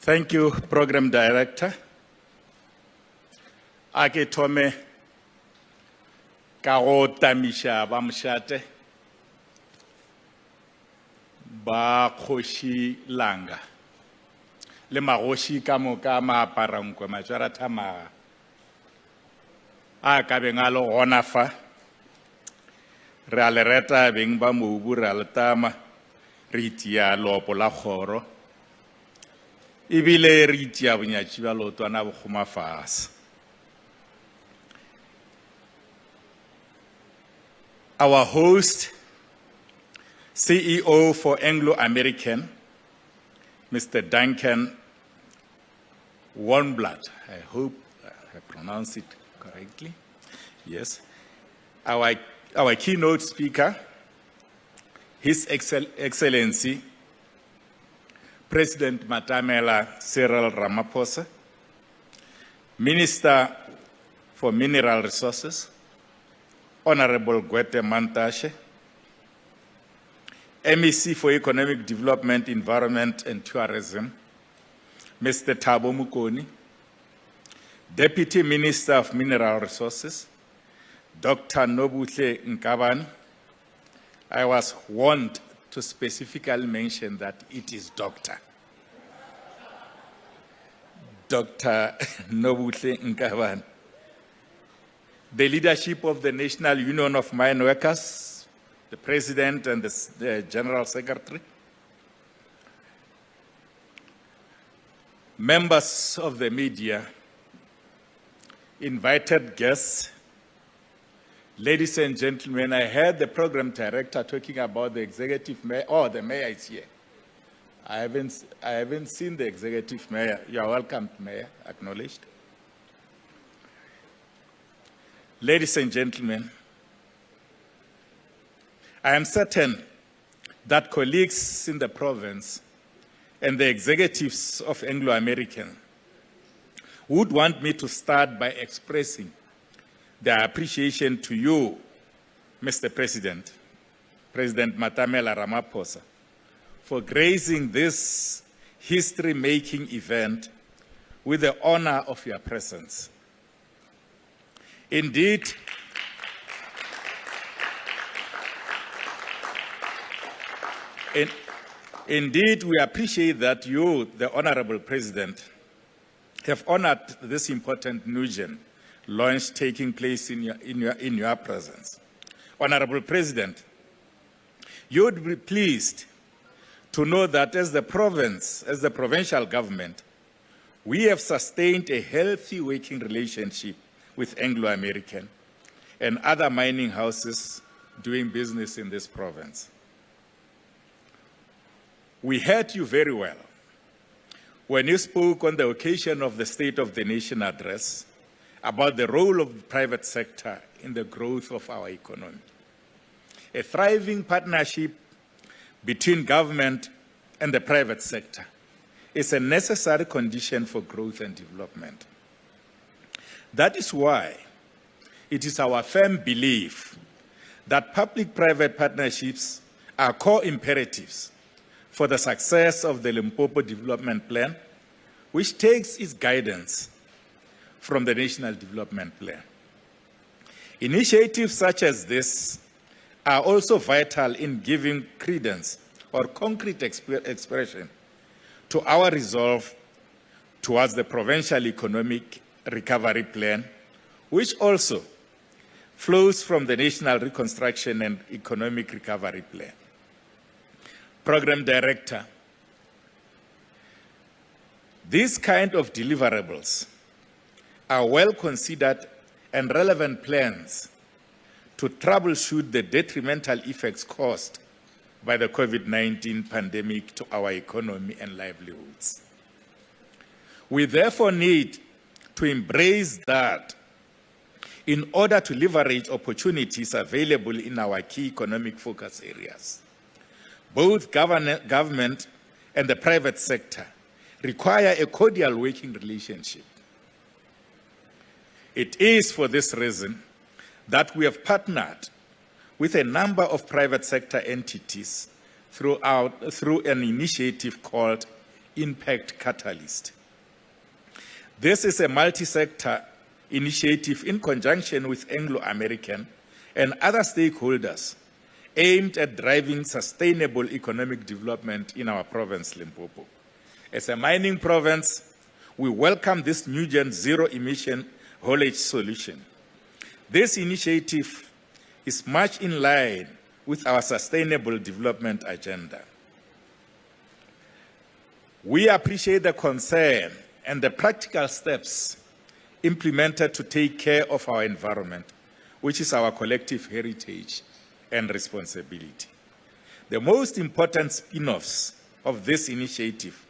Thank you, Program Director. Ake thome ka go tamisha ba mshate ba khoshi langa le magoshi ka moka ma aparankwe matshwara thamaga a ka beng a le gona fa re a le reta beng ba mobu re a le tama re itia lopo la kgoro ebile re itia bonyatši ba leotwana bo kgoma fase. Our host, CEO for Anglo American, Mr. Duncan Warmblood, I hope I pronounced it correctly. Yes. Our keynote speaker, His Excellency, President Matamela Cyril Ramaphosa, Minister for Mineral Resources, Honorable Gwete Mantashe, MEC for Economic Development, Environment and Tourism, Mr. Thabo Mokoni, Deputy Minister of Mineral Resources, Dr. Nobuhle Nkabane. I was warned to specifically mention that it is Dr. Nobuhle Nkabane. The leadership of the National Union of Mine Workers, the President and the General Secretary, members of the media, invited guests, ladies and gentlemen, I heard the program director talking about the executive mayor. Oh, the mayor is here. I haven't seen the executive mayor. You are welcome, Mayor, acknowledged. Ladies and gentlemen, I am certain that colleagues in the province and the executives of Anglo American would want me to start by expressing their appreciation to you, Mr. President, President Matamela Ramaphosa, for gracing this history-making event with the honor of your presence. Indeed, we appreciate that you, the Honorable President, have honored this important Nugen launch taking place in your presence. Honorable President, you would be pleased to know that as the provincial government, we have sustained a healthy working relationship with Anglo American and other mining houses doing business in this province. We heard you very well when you spoke on the occasion of the State of the Nation address about the role of the private sector in the growth of our economy. A thriving partnership between government and the private sector is a necessary condition for growth and development. That is why it is our firm belief that public-private partnerships are core imperatives for the success of the Limpopo Development Plan, which takes its guidance from the National Development Plan. Initiatives such as this are also vital in giving credence or concrete expression to our resolve towards the Provincial Economic Recovery Plan, which also flows from the National Reconstruction and Economic Recovery Plan. Program Director, these kind of deliverables are well considered and relevant plans to troubleshoot the detrimental effects caused by the COVID-19 pandemic to our economy and livelihoods. We therefore need to embrace that in order to leverage opportunities available in our key economic focus areas. Both government and the private sector require a cordial working relationship. It is for this reason that we have partnered with a number of private sector entities through an initiative called impact catalyst. This is a multi-sector initiative in conjunction with Anglo American and other stakeholders aimed at driving sustainable economic development in our province, Limpopo. As a mining province, we welcome this new Gen Zero emission haulage solution. This initiative is much in line with our sustainable development agenda. We appreciate the concern and the practical steps implemented to take care of our environment, which is our collective heritage and responsibility. The most important spin-offs of this initiative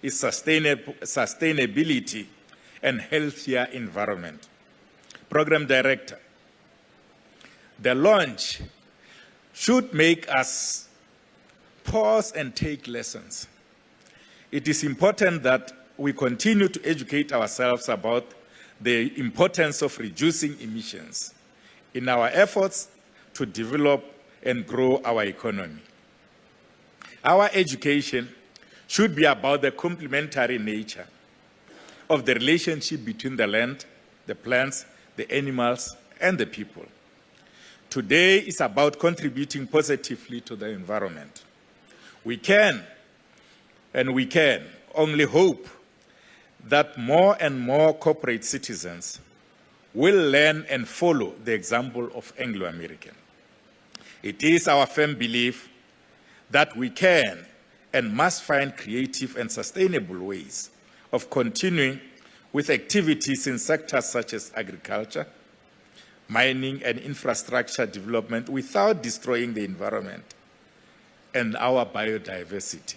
is sustainability and healthier environment. Program Director, the launch should make us pause and take lessons. It is important that we continue to educate ourselves about the importance of reducing emissions in our efforts to develop and grow our economy. Our education should be about the complementary nature of the relationship between the land, the plants, the animals, and the people. Today is about contributing positively to the environment. We can only hope that more and more corporate citizens will learn and follow the example of Anglo American. It is our firm belief that we can and must find creative and sustainable ways of continuing with activities in sectors such as agriculture, mining, and infrastructure development without destroying the environment and our biodiversity.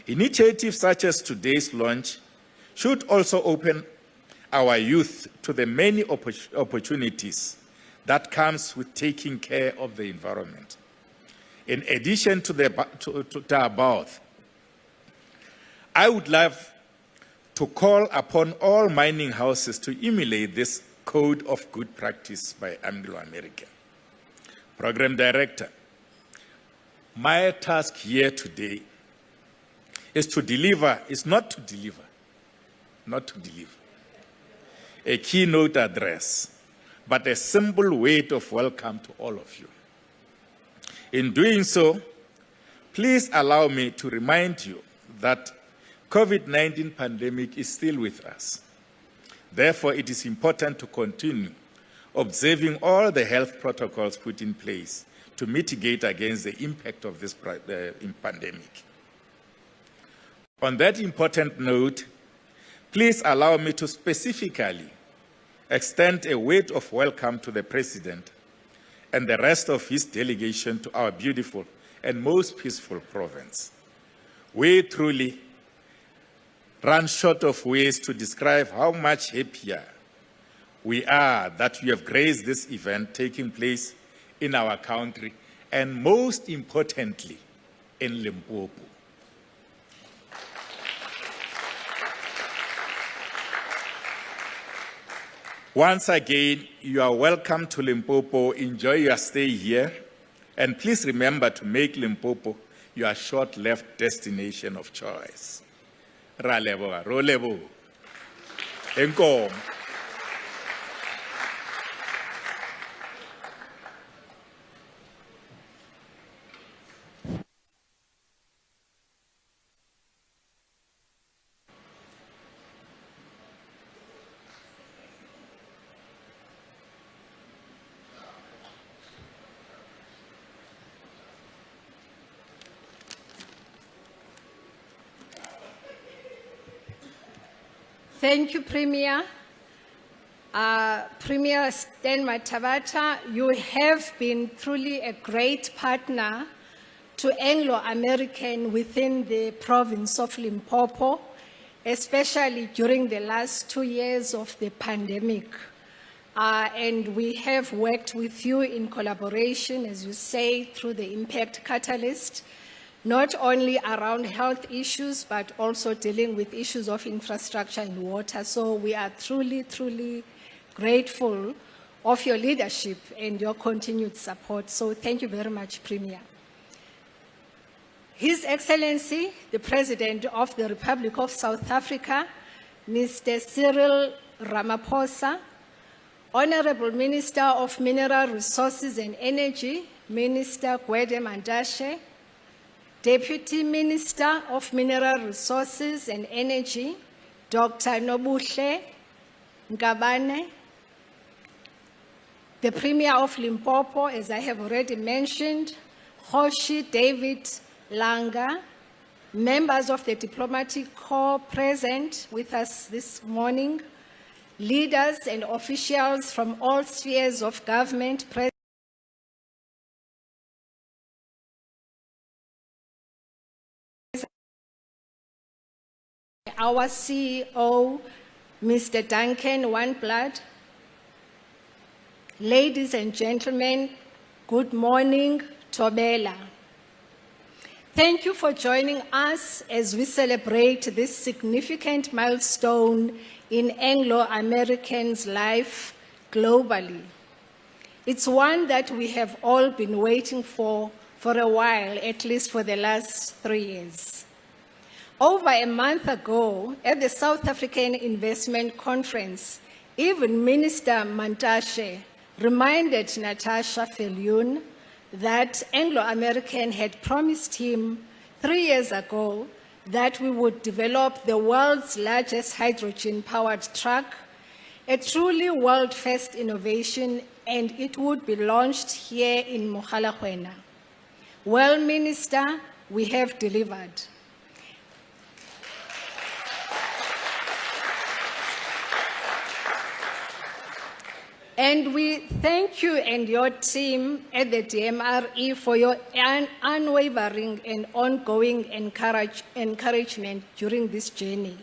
Initiatives such as today's launch should also open our youth to the many opportunities that comes with taking care of the environment. In addition to the above, I would love to call upon all mining houses to emulate this code of good practice by Anglo American. Program Director, my task here today is not to deliver a keynote address, but a simple word of welcome to all of you. In doing so, please allow me to remind you that COVID-19 pandemic is still with us. Therefore, it is important to continue observing all the health protocols put in place to mitigate against the impact of this pandemic. On that important note, please allow me to specifically extend a word of welcome to the President and the rest of his delegation to our beautiful and most peaceful province. We truly run short of ways to describe how much happier we are that we have graced this event taking place in our country and most importantly, in Limpopo. Once again, you are welcome to Limpopo. Enjoy your stay here. And please remember to make Limpopo your short-lived destination of choice. Ra leboha, ro leboha. Enkomo. Thank you, Premier. Premier Stan Matavata, you have been truly a great partner to Anglo American within the province of Limpopo, especially during the last 2 years of the pandemic. And we have worked with you in collaboration, as you say, through the Impact Catalyst, not only around health issues, but also dealing with issues of infrastructure and water. So we are truly, truly grateful of your leadership and your continued support. So thank you very much, Premier. His Excellency, the President of the Republic of South Africa, Mr. Cyril Ramaphosa, Honorable Minister of Mineral Resources and Energy, Minister Gwede Mantashe, Deputy Minister of Mineral Resources and Energy, Dr. Nobuhle Ngabane, the Premier of Limpopo, as I have already mentioned, Hoshi David Langa, members of the diplomatic corps present with us this morning, leaders and officials from all spheres of government present, our CEO, Mr. Duncan Oneblood. Ladies and gentlemen, good morning, Thobela. Thank you for joining us as we celebrate this significant milestone in Anglo American's life globally. It's one that we have all been waiting for a while, at least for the last 3 years. Over a month ago, at the South African Investment Conference, even Minister Mantashe reminded Natasha Viljoen that Anglo American had promised him 3 years ago that we would develop the world's largest hydrogen-powered truck, a truly world-first innovation, and it would be launched here in Mogalakwena. Well, Minister, we have delivered. And we thank you and your team at the DMRE for your unwavering and ongoing encouragement during this journey.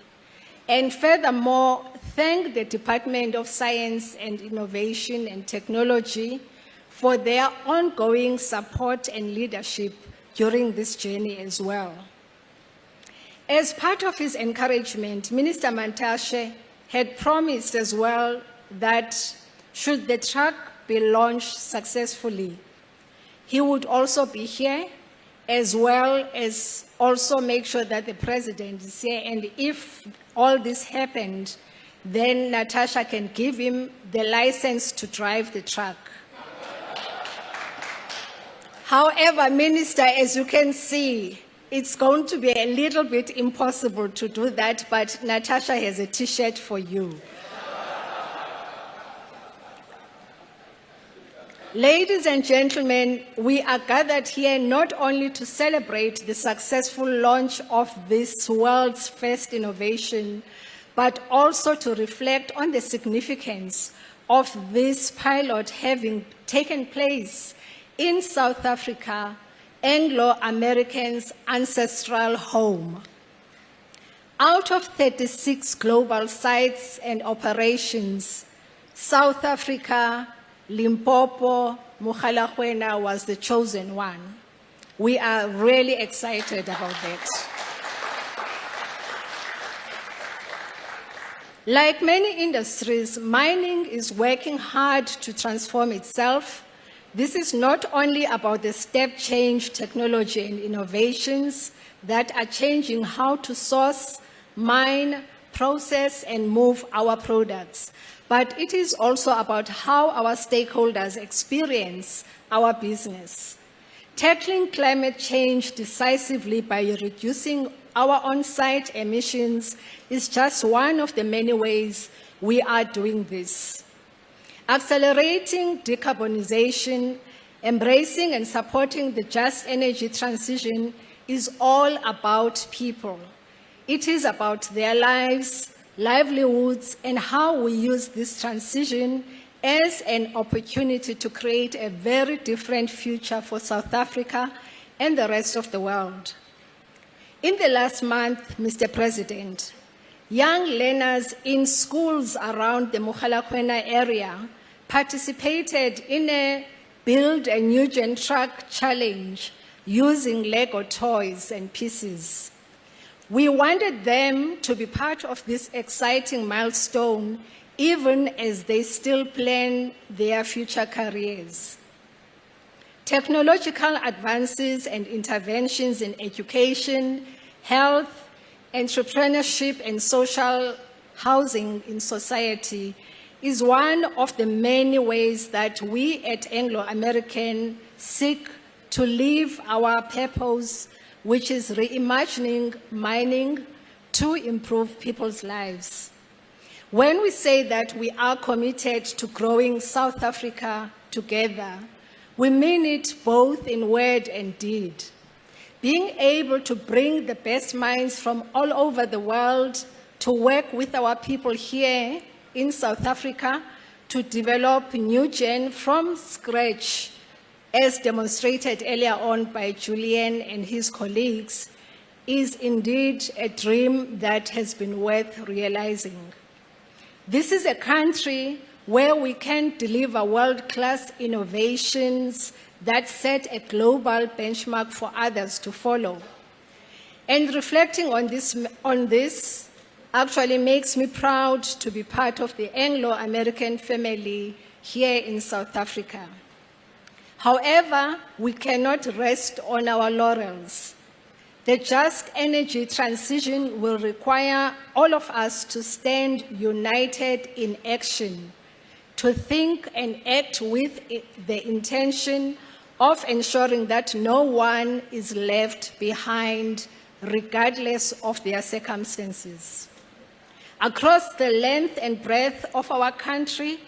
And furthermore, thank the Department of Science and Innovation and Technology for their ongoing support and leadership during this journey as well. As part of his encouragement, Minister Mantashe had promised as well that should the truck be launched successfully, he would also be here, as well as also make sure that the President is here. And if all this happened, then Natasha can give him the license to drive the truck. However, Minister, as you can see, it's going to be a little bit impossible to do that, but Natasha has a T-shirt for you. Ladies and gentlemen, we are gathered here not only to celebrate the successful launch of this world's first innovation, but also to reflect on the significance of this pilot having taken place in South Africa, Anglo American's ancestral home. Out of 36 global sites and operations, South Africa, Limpopo, Mogalakwena was the chosen one. We are really excited about that. Like many industries, mining is working hard to transform itself. This is not only about the step change technology and innovations that are changing how to source, mine, process, and move our products, but it is also about how our stakeholders experience our business. Tackling climate change decisively by reducing our on-site emissions is just one of the many ways we are doing this. Accelerating decarbonization, embracing and supporting the just energy transition is all about people. It is about their lives, livelihoods, and how we use this transition as an opportunity to create a very different future for South Africa and the rest of the world. In the last month, Mr. President, young learners in schools around the Mogalakwena area participated in a Build a New Gen Truck challenge using Lego toys and pieces. We wanted them to be part of this exciting milestone, even as they still plan their future careers. Technological advances and interventions in education, health, entrepreneurship, and social housing in society is one of the many ways that we at Anglo American seek to live our purpose, which is reimagining mining to improve people's lives. When we say that we are committed to growing South Africa together, we mean it both in word and deed. Being able to bring the best minds from all over the world to work with our people here in South Africa to develop new gen from scratch, as demonstrated earlier on by Julian and his colleagues, is indeed a dream that has been worth realizing. This is a country where we can deliver world-class innovations that set a global benchmark for others to follow. And reflecting on this actually makes me proud to be part of the Anglo American family here in South Africa. However, we cannot rest on our laurels. The just energy transition will require all of us to stand united in action, to think and act with the intention of ensuring that no one is left behind, regardless of their circumstances. Across the length and breadth of our country,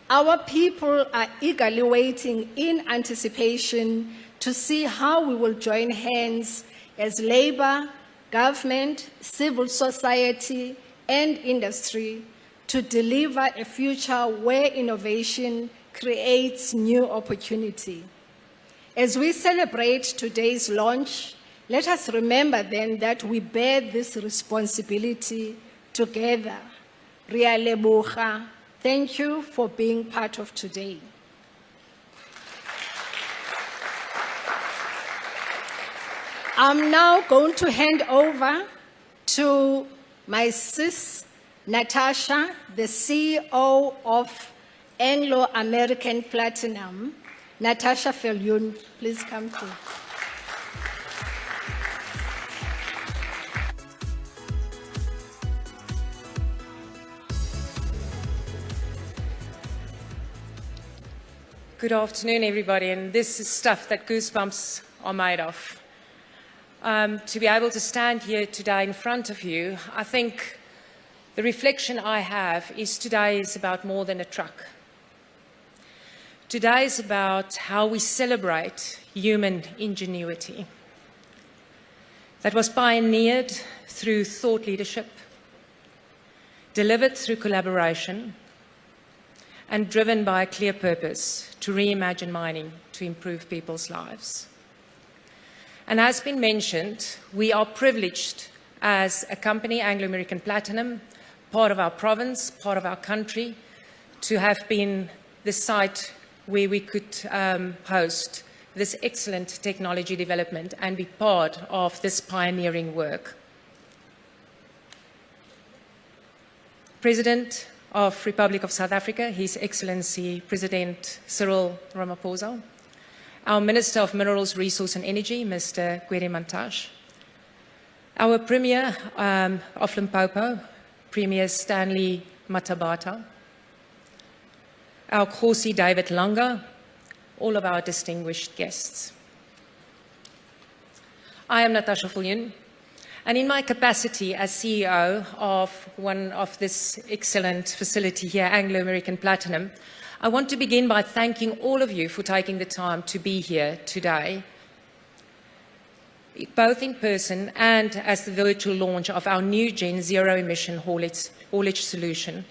our people are eagerly waiting in anticipation to see how we will join hands as labor, government, civil society, and industry to deliver a future where innovation creates new opportunity. As we celebrate today's launch, let us remember then that we bear this responsibility together. Ria leboga. Thank you for being part of today. I'm now going to hand over to my sis, Natasha, the CEO of Anglo American Platinum. Natasha Viljoen, please come through. Good afternoon, everybody, and this is stuff that goosebumps are made of. To be able to stand here today in front of you, I think the reflection I have is today is about more than a truck. Today is about how we celebrate human ingenuity that was pioneered through thought leadership, delivered through collaboration, and driven by a clear purpose to reimagine mining to improve people's lives. And as been mentioned, we are privileged as a company, Anglo American Platinum, part of our province, part of our country, to have been the site where we could host this excellent technology development and be part of this pioneering work. President of Republic of South Africa, His Excellency President Cyril Ramaphosa, our Minister of Minerals, Resource and Energy, Mr. Gwede Mantashe, our Premier of Limpopo, Premier Stanley Matabata, our Khosi David Langa, all of our distinguished guests. I am Natasha Viljoen, and in my capacity as CEO of one of this excellent facility here, Anglo American Platinum, I want to begin by thanking all of you for taking the time to be here today, both in person and as the virtual launch of our new Gen Zero emission haulage solution.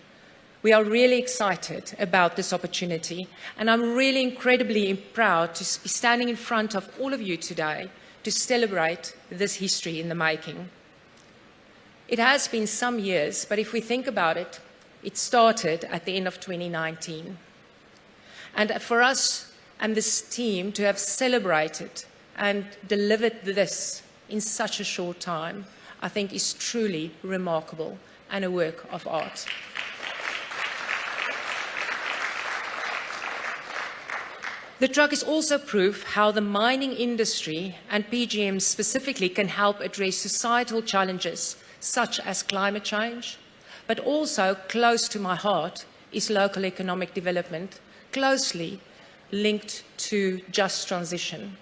We are really excited about this opportunity, and I'm really incredibly proud to be standing in front of all of you today to celebrate this history in the making. It has been some years, but if we think about it, it started at the end of 2019. And for us and this team to have celebrated and delivered this in such a short time, I think is truly remarkable and a work of art. The truck is also proof how the mining industry and PGMs specifically can help address societal challenges such as climate change, but also close to my heart is local economic development, closely linked to just transition.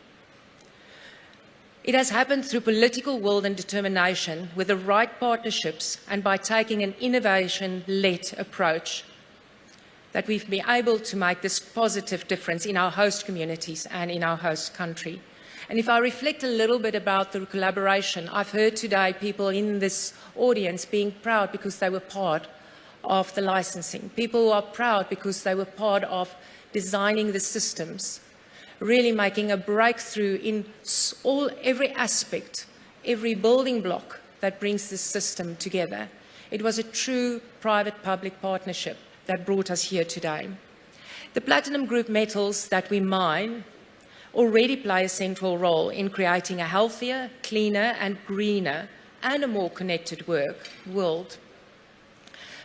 It has happened through political will and determination with the right partnerships and by taking an innovation-led approach that we've been able to make this positive difference in our host communities and in our host country. And if I reflect a little bit about the collaboration, I've heard today people in this audience being proud because they were part of the licensing. People who are proud because they were part of designing the systems, really making a breakthrough in every aspect, every building block that brings this system together. It was a true private-public partnership that brought us here today. The platinum group metals that we mine already play a central role in creating a healthier, cleaner and greener and a more connected world.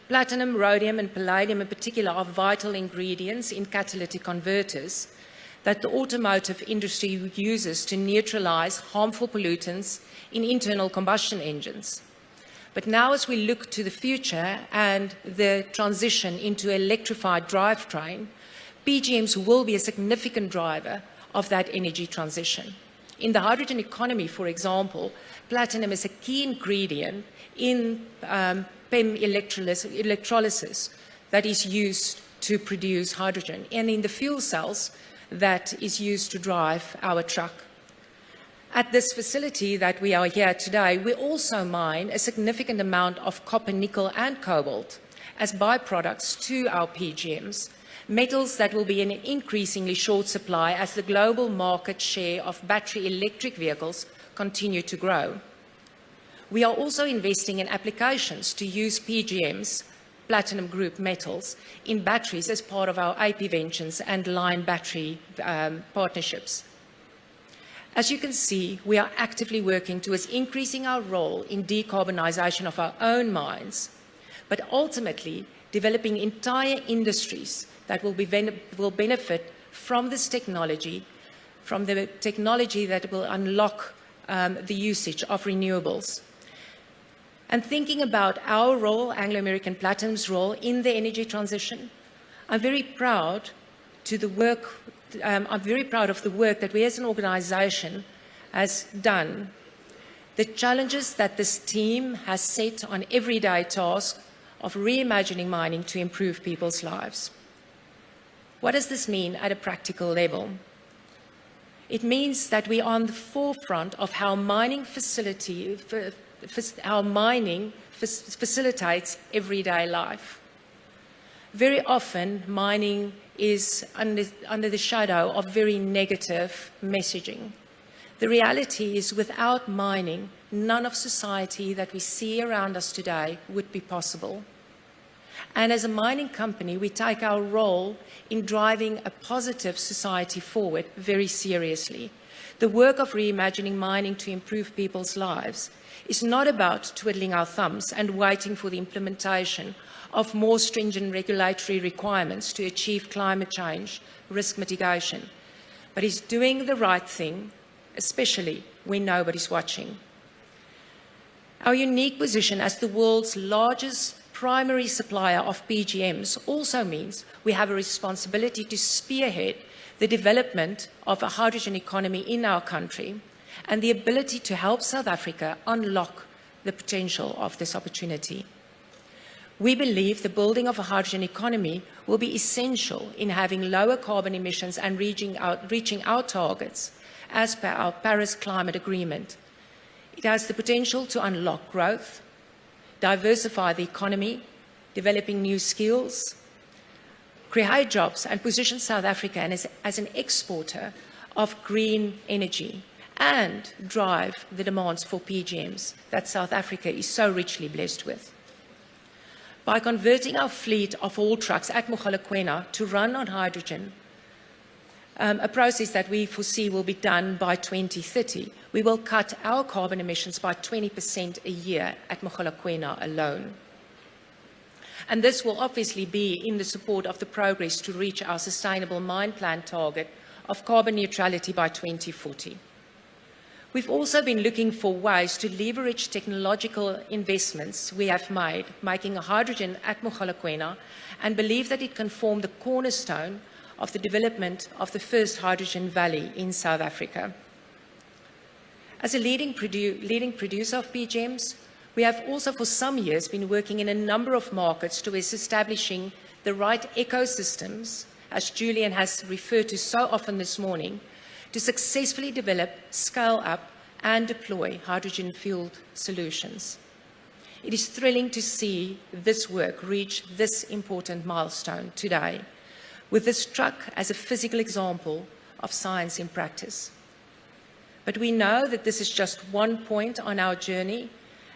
Platinum, rhodium and palladium in particular are vital ingredients in catalytic converters that the automotive industry uses to neutralize harmful pollutants in internal combustion engines. But now as we look to the future and the transition into electrified drivetrain, PGMs will be a significant driver of that energy transition. In the hydrogen economy, for example, platinum is a key ingredient in PEM electrolysis that is used to produce hydrogen, and in the fuel cells that is used to drive our truck. At this facility that we are here today, we also mine a significant amount of copper, nickel and cobalt as byproducts to our PGMs, metals that will be in an increasingly short supply as the global market share of battery electric vehicles continue to grow. We are also investing in applications to use PGMs, platinum group metals, in batteries as part of our AP Ventures and Line battery partnerships. As you can see, we are actively working towards increasing our role in decarbonisation of our own mines, but ultimately developing entire industries that will benefit from this technology, from the technology that will unlock the usage of renewables. And thinking about our role, Anglo American Platinum's role in the energy transition, I'm very proud of the work that we as an organisation has done, the challenges that this team has set on everyday tasks of reimagining mining to improve people's lives. What does this mean at a practical level? It means that we are on the forefront of how mining facilitates everyday life. Very often, mining is under the shadow of very negative messaging. The reality is, without mining, none of society that we see around us today would be possible. And as a mining company, we take our role in driving a positive society forward very seriously. The work of reimagining mining to improve people's lives is not about twiddling our thumbs and waiting for the implementation of more stringent regulatory requirements to achieve climate change risk mitigation, but is doing the right thing, especially when nobody's watching. Our unique position as the world's largest primary supplier of PGMs also means we have a responsibility to spearhead the development of a hydrogen economy in our country and the ability to help South Africa unlock the potential of this opportunity. We believe the building of a hydrogen economy will be essential in having lower carbon emissions and reaching our targets as per our Paris Climate Agreement. It has the potential to unlock growth, diversify the economy, developing new skills, create jobs and position South Africa as an exporter of green energy and drive the demands for PGMs that South Africa is so richly blessed with. By converting our fleet of haul trucks at Mogalakwena to run on hydrogen, a process that we foresee will be done by 2030, we will cut our carbon emissions by 20% a year at Mogalakwena alone. And this will obviously be in the support of the progress to reach our sustainable mine plan target of carbon neutrality by 2040. We've also been looking for ways to leverage technological investments we have made, making hydrogen at Mogalakwena, and believe that it can form the cornerstone of the development of the first hydrogen valley in South Africa. As a leading producer of PGMs, we have also for some years been working in a number of markets towards establishing the right ecosystems, as Julian has referred to so often this morning, to successfully develop, scale up, and deploy hydrogen-fueled solutions. It is thrilling to see this work reach this important milestone today, with this truck as a physical example of science in practice. But we know that this is just one point on our journey,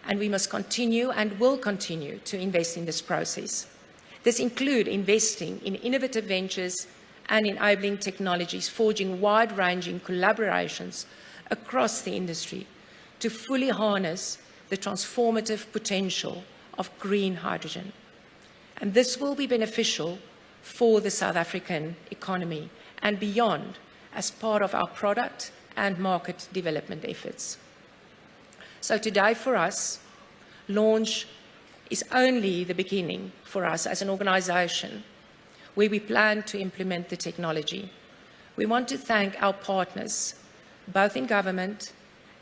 and we must continue and will continue to invest in this process. This includes investing in innovative ventures and enabling technologies, forging wide-ranging collaborations across the industry to fully harness the transformative potential of green hydrogen. And this will be beneficial for the South African economy and beyond as part of our product and market development efforts. So today for us, launch is only the beginning for us as an organisation where we plan to implement the technology. We want to thank our partners, both in government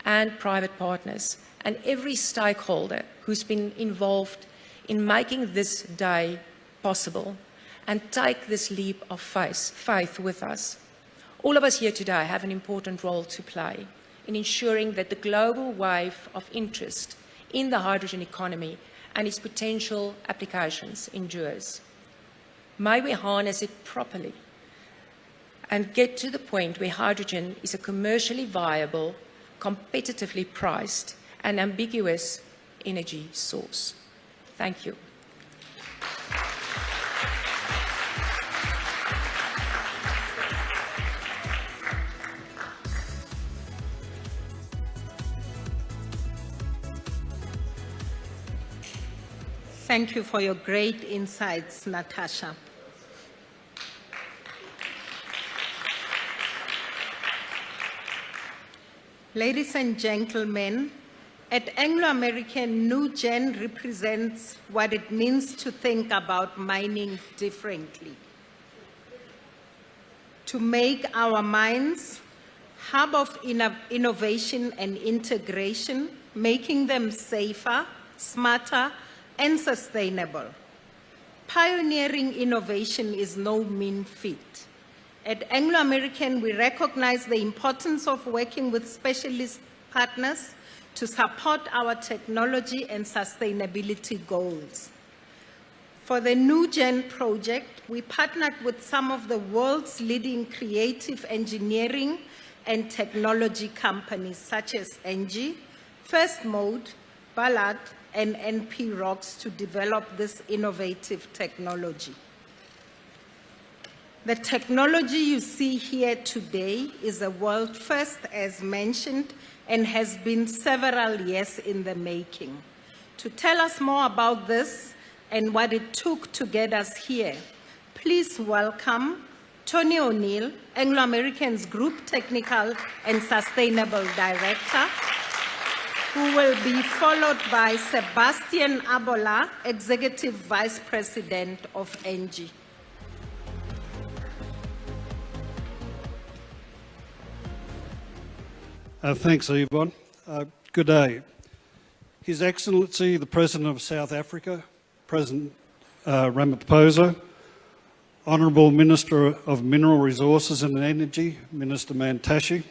and private partners, and every stakeholder who's been involved in making this day possible, and take this leap of faith with us. All of us here today have an important role to play in ensuring that the global wave of interest in the hydrogen economy and its potential applications endures. May we harness it properly and get to the point where hydrogen is a commercially viable, competitively priced, and ambiguous energy source. Thank you. Thank you for your great insights, Natasha. Ladies and gentlemen, at Anglo American, New Gen represents what it means to think about mining differently. To make our mines hub of innovation and integration, making them safer, smarter, and sustainable. Pioneering innovation is no mean feat. At Anglo American, we recognize the importance of working with specialist partners to support our technology and sustainability goals. For the New Gen project, we partnered with some of the world's leading creative engineering and technology companies such as Engie, First Mode, Ballard, and NP Rocks to develop this innovative technology. The technology you see here today is a world first, as mentioned, and has been several years in the making. To tell us more about this and what it took to get us here, please welcome Tony O'Neill, Anglo American's Group Technical and Sustainable Director, who will be followed by Sebastian Abola, Executive Vice President of Engie. Thanks, Yvonne. Good day. His Excellency, the President of South Africa, President Ramaphosa, Honourable Minister of Mineral Resources and Energy, Minister Mantashe,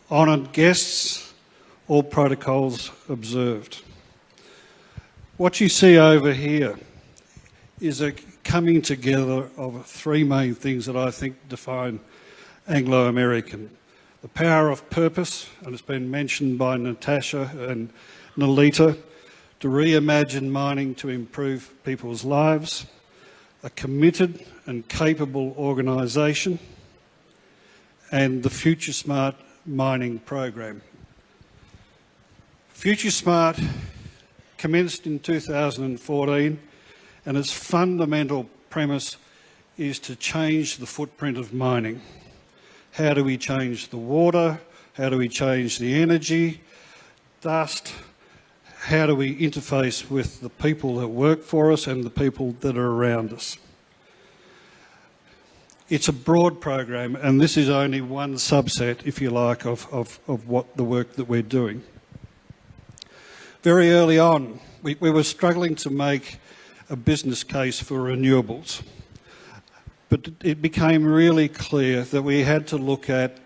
honoured guests, all protocols observed. What you see over here is a coming together of three main things that I think define Anglo American. The power of purpose, and it's been mentioned by Natasha and Nalita, to reimagine mining to improve people's lives, a committed and capable organisation, and the Future Smart mining program. Future Smart commenced in 2014, and its fundamental premise is to change the footprint of mining. How do we change the water? How do we change the energy, dust? How do we interface with the people that work for us and the people that are around us? It's a broad program, and this is only one subset, if you like, of what the work that we're doing. Very early on, we were struggling to make a business case for renewables, but it became really clear that we had to look at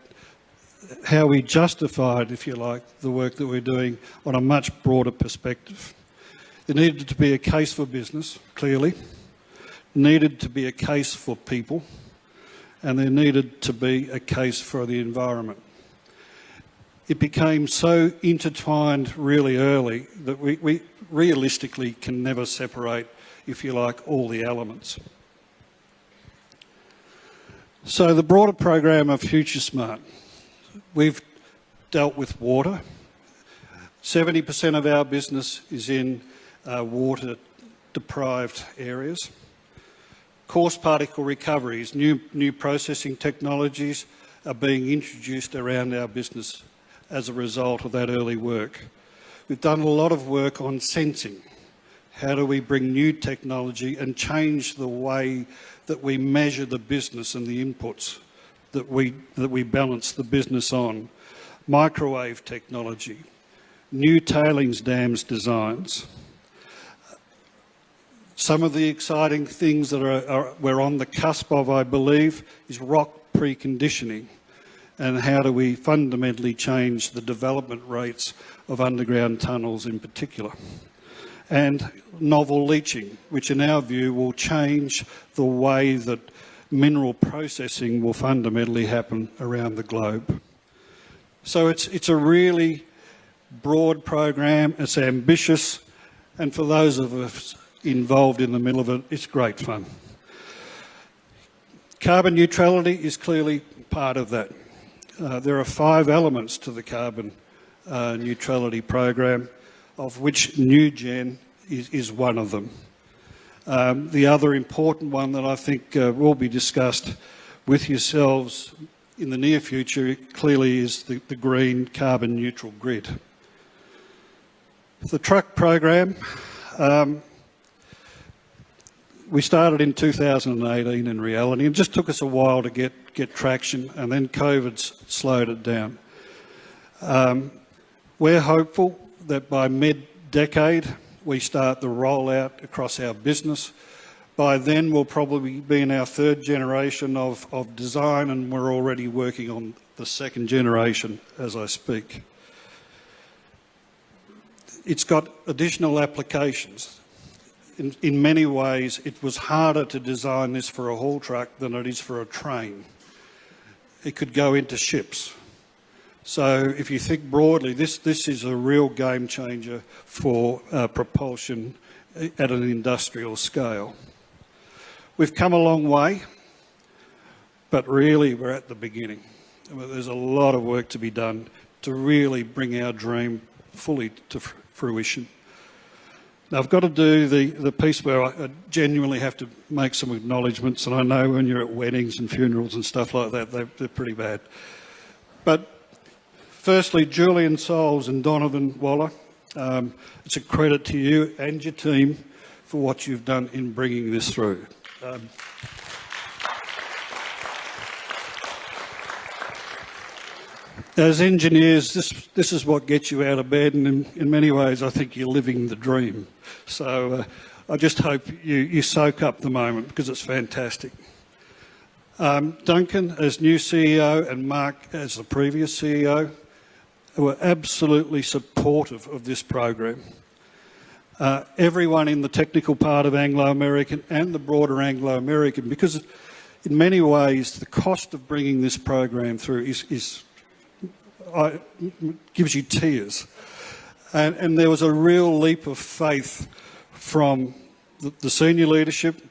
how we justified, if you like, the work that we're doing on a much broader perspective. There needed to be a case for business, clearly, needed to be a case for people, and there needed to be a case for the environment. It became so intertwined really early that we realistically can never separate, if you like, all the elements. So the broader program of Future Smart, we've dealt with water. 70% of our business is in water-deprived areas. Coarse particle recoveries, new processing technologies are being introduced around our business as a result of that early work. We've done a lot of work on sensing. How do we bring new technology and change the way that we measure the business and the inputs that we balance the business on? Microwave technology, new tailings dams designs. Some of the exciting things that we're on the cusp of, I believe, is rock preconditioning, and how do we fundamentally change the development rates of underground tunnels in particular. And novel leaching, which in our view will change the way that mineral processing will fundamentally happen around the globe. So it's a really broad program, it's ambitious, and for those of us involved in the middle of it, it's great fun. Carbon neutrality is clearly part of that. There are 5 elements to the carbon neutrality program, of which NewGen is one of them. The other important one that I think will be discussed with yourselves in the near future clearly is the green carbon neutral grid. The truck program, we started in 2018 in reality. It just took us a while to get traction, and then COVID slowed it down. We're hopeful that by mid-decade we start the rollout across our business. By then we'll probably be in our 3rd generation of design, and we're already working on the 2nd generation as I speak. It's got additional applications. In many ways, it was harder to design this for a haul truck than it is for a train. It could go into ships. So if you think broadly, this is a real game changer for propulsion at an industrial scale. We've come a long way, but really we're at the beginning. There's a lot of work to be done to really bring our dream fully to fruition. Now, I've got to do the piece where I genuinely have to make some acknowledgements, and I know when you're at weddings and funerals and stuff like that, they're pretty bad. But firstly, Julian Souls and Donovan Waller, it's a credit to you and your team for what you've done in bringing this through. As engineers, this is what gets you out of bed, and in many ways I think you're living the dream. So I just hope you soak up the moment, because it's fantastic. Duncan as new CEO and Mark as the previous CEO were absolutely supportive of this program. Everyone in the technical part of Anglo American and the broader Anglo American, because in many ways the cost of bringing this program through gives you tears. And there was a real leap of faith from the senior leadership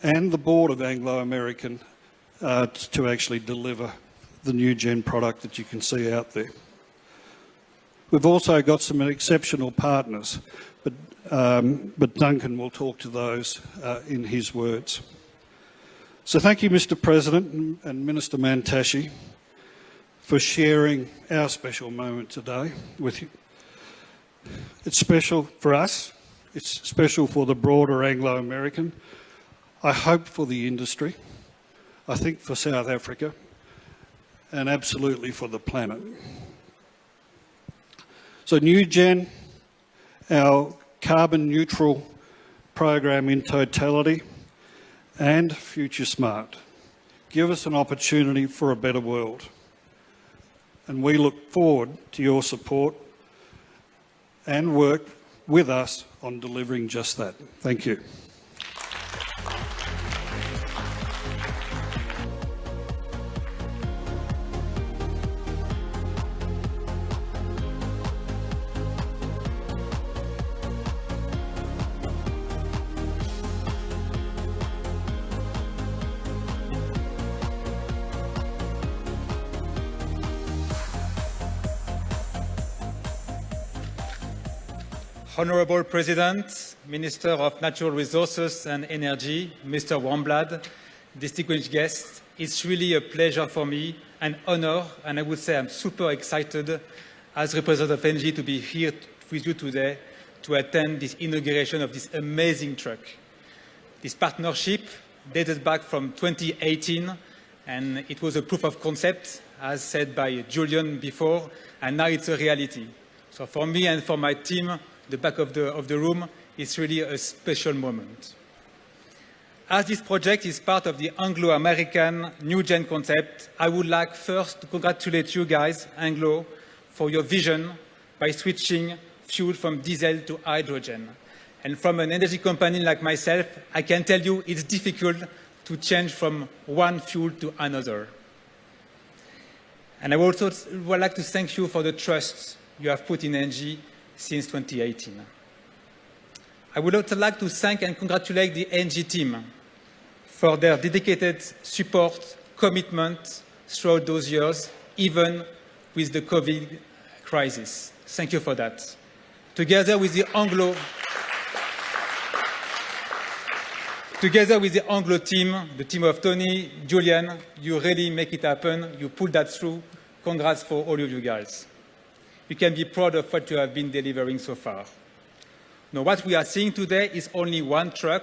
and the board of Anglo American to actually deliver the NewGen product that you can see out there. We've also got some exceptional partners, but Duncan will talk to those in his words. So thank you, Mr. President and Minister Mantashe, for sharing our special moment today with you. It's special for us, it's special for the broader Anglo American, I hope for the industry, I think for South Africa, and absolutely for the planet. So NewGen, our carbon neutral program in totality, and Future Smart give us an opportunity for a better world. And we look forward to your support and work with us on delivering just that. Thank you. Honourable President, Minister of Natural Resources and Energy, Mr. Warmblad, distinguished guests, it's really a pleasure for me, an honour, and I would say I'm super excited as representative of NG to be here with you today to attend this inauguration of this amazing truck. This partnership dated back from 2018, and it was a proof of concept, as said by Julian before, and now it's a reality. So for me and for my team, the back of the room, it's really a special moment. As this project is part of the Anglo American NewGen concept, I would like first to congratulate you guys, Anglo, for your vision by switching fuel from diesel to hydrogen. And from an energy company like myself, I can tell you it's difficult to change from one fuel to another. And I would like to thank you for the trust you have put in NG since 2018. I would also like to thank and congratulate the NG team for their dedicated support, commitment throughout those years, even with the COVID crisis. Thank you for that. Together with the Anglo team, the team of Tony, Julian, you really make it happen. You pulled that through. Congrats for all of you guys. You can be proud of what you have been delivering so far. Now, what we are seeing today is only one truck,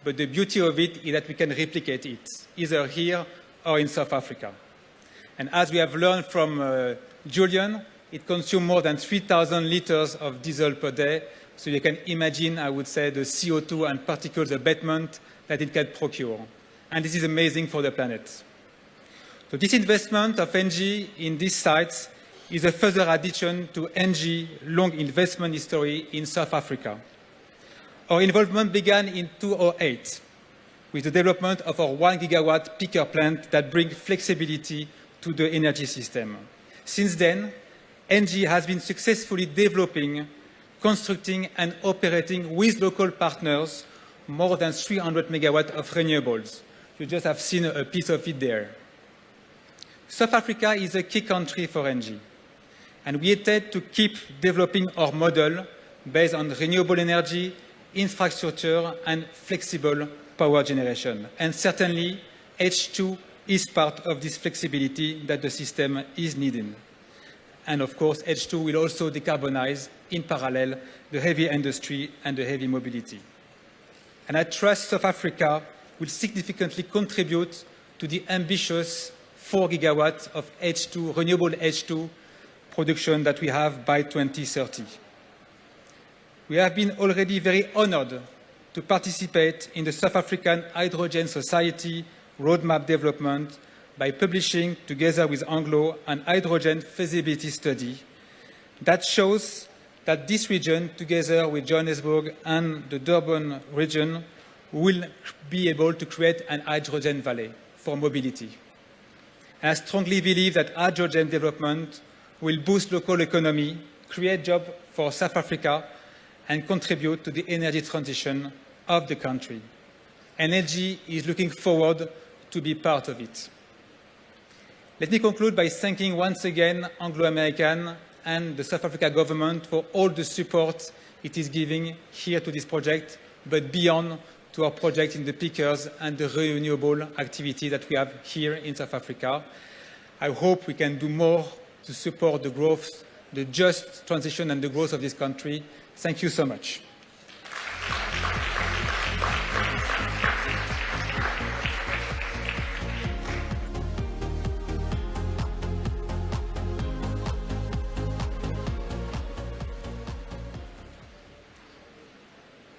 but the beauty of it is that we can replicate it, either here or in South Africa. And as we have learned from Julian, it consumes more than 3,000 liters of diesel per day, so you can imagine, I would say, the CO2 and particles abatement that it can procure. And this is amazing for the planet. So this investment of NG in these sites is a further addition to NG's long investment history in South Africa. Our involvement began in 2008 with the development of our 1 gigawatt peaker plant that brings flexibility to the energy system. Since then, NG has been successfully developing, constructing and operating with local partners more than 300 megawatts of renewables. You just have seen a piece of it there. South Africa is a key country for NG. And we intend to keep developing our model based on renewable energy, infrastructure, and flexible power generation. And certainly, H2 is part of this flexibility that the system is needing. And of course, H2 will also decarbonize in parallel the heavy industry and the heavy mobility. And I trust South Africa will significantly contribute to the ambitious 4 gigawatts of H2, renewable H2, production that we have by 2030. We have been already very honored to participate in the South African Hydrogen Society roadmap development by publishing, together with Anglo, an hydrogen feasibility study that shows that this region, together with Johannesburg and the Durban region, will be able to create an hydrogen valley for mobility. And I strongly believe that hydrogen development will boost local economy, create jobs for South Africa, and contribute to the energy transition of the country. Energy is looking forward to be part of it. Let me conclude by thanking once again Anglo American and the South Africa government for all the support it is giving here to this project, but beyond to our project in the pickers and the renewable activity that we have here in South Africa. I hope we can do more to support the growth, the just transition and the growth of this country. Thank you so much.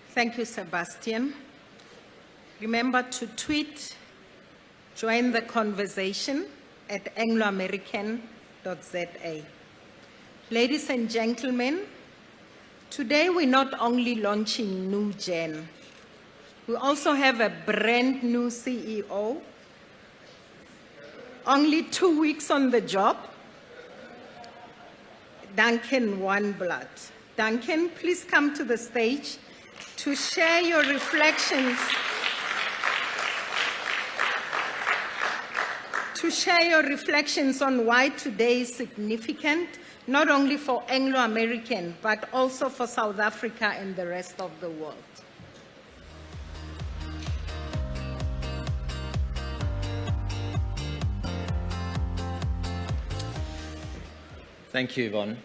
Thank you, Sebastian. Remember to tweet, join the conversation at angloamerican.za. Ladies and gentlemen, today we're not only launching New Gen, we also have a brand new CEO, only 2 weeks on the job, Duncan Oneblad. Duncan, please come to the stage to share your reflections on why today is significant, not only for Anglo American, but also for South Africa and the rest of the world. Thank you, Yvonne.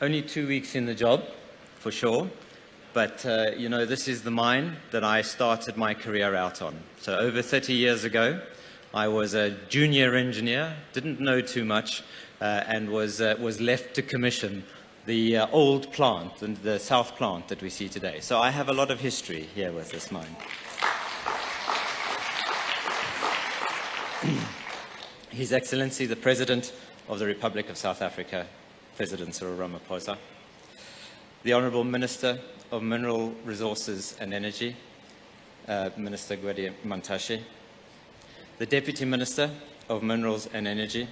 Only 2 weeks in the job, for sure. But, you know, this is the mine that I started my career out on. So over 30 years ago, I was a junior engineer, didn't know too much, and was left to commission the old plant, the south plant that we see today. So I have a lot of history here with this mine. His Excellency, the President of the Republic of South Africa, President Cyril Ramaphosa, the Honourable Minister of Mineral Resources and Energy, Minister Gwedi Mantashe, the Deputy Minister of Minerals and Energy,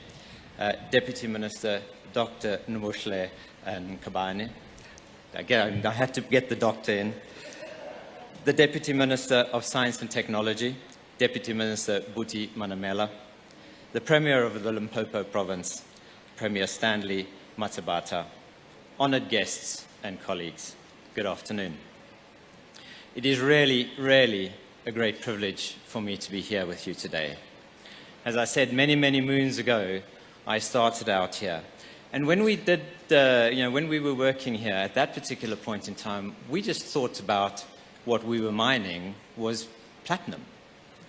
Deputy Minister Dr. Nmushle Nkabane. Again, I had to get the doctor in. The Deputy Minister of Science and Technology, Deputy Minister Buti Manamela, the Premier of the Limpopo Province, Premier Stanley Matsabata, honoured guests and colleagues. Good afternoon. It is really a great privilege for me to be here with you today. As I said many moons ago, I started out here. And when we did, when we were working here at that particular point in time, we just thought about what we were mining was platinum.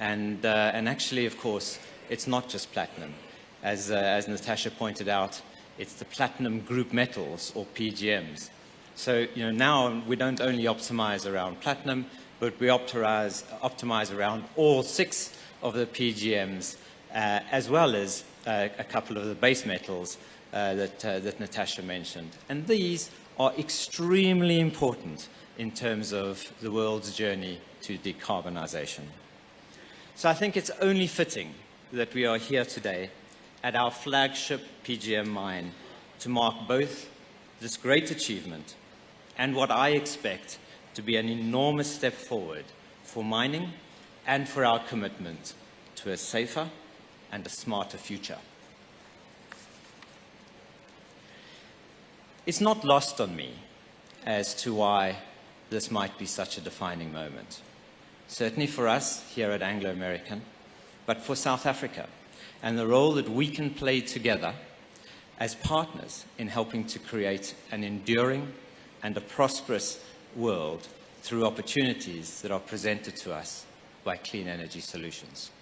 And actually, of course, it's not just platinum. As Natasha pointed out, it's the platinum group metals, or PGMs. So, now we don't only optimize around platinum, but we optimize around all 6 of the PGMs, as well as a couple of the base metals that Natasha mentioned. And these are extremely important in terms of the world's journey to decarbonization. So I think it's only fitting that we are here today at our flagship PGM mine to mark both this great achievement and what I expect to be an enormous step forward for mining and for our commitment to a safer and a smarter future. It's not lost on me as to why this might be such a defining moment. Certainly for us here at Anglo American, but for South Africa and the role that we can play together as partners in helping to create an enduring and a prosperous world through opportunities that are presented to us by clean energy solutions.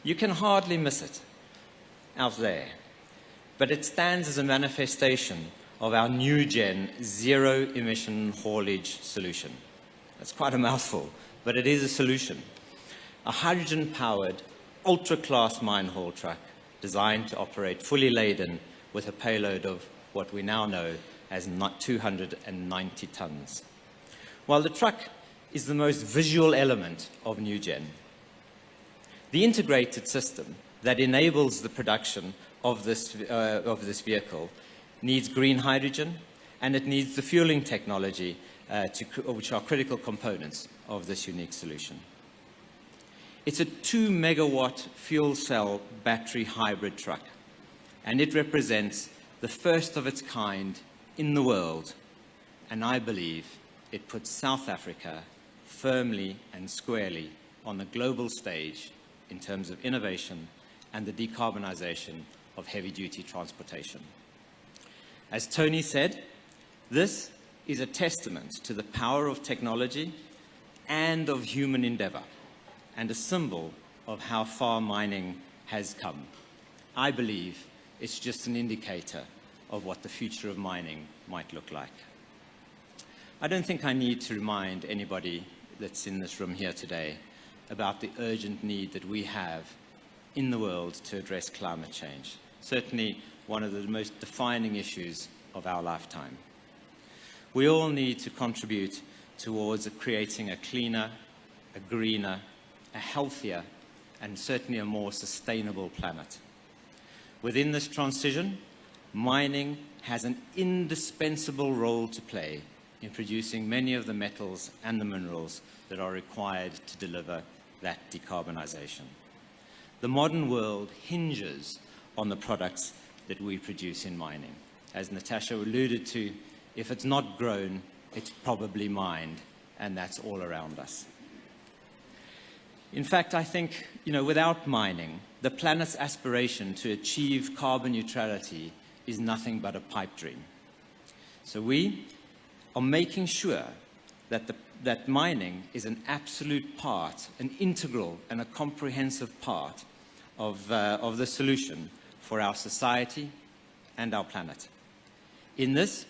You can hardly miss it out there, but it stands as a manifestation of our new gen zero-emission haulage solution. That's quite a mouthful, but it is a solution. A hydrogen-powered, ultra-class mine haul truck designed to operate fully laden with a payload of what we now know as 290 tons. While the truck is the most visual element of New Gen, the integrated system that enables the production of this vehicle needs green hydrogen, and it needs the fueling technology, which are critical components of this unique solution. It's a 2 megawatt fuel cell battery hybrid truck, and it represents the first of its kind in the world, and I believe it puts South Africa firmly and squarely on the global stage in terms of innovation and the decarbonization of heavy-duty transportation. As Tony said, this is a testament to the power of technology and of human endeavor, and a symbol of how far mining has come. I believe it's just an indicator of what the future of mining might look like. I don't think I need to remind anybody that's in this room here today about the urgent need that we have in the world to address climate change. Certainly one of the most defining issues of our lifetime. We all need to contribute towards creating a cleaner, a greener, a healthier, and certainly a more sustainable planet. Within this transition, mining has an indispensable role to play in producing many of the metals and the minerals that are required to deliver that decarbonization. The modern world hinges on the products that we produce in mining. As Natasha alluded to, if it's not grown, it's probably mined, and that's all around us. In fact, I think, without mining, the planet's aspiration to achieve carbon neutrality is nothing but a pipe dream. So we are making sure that mining is an absolute part, an integral and a comprehensive part of the solution for our society and our planet. In this,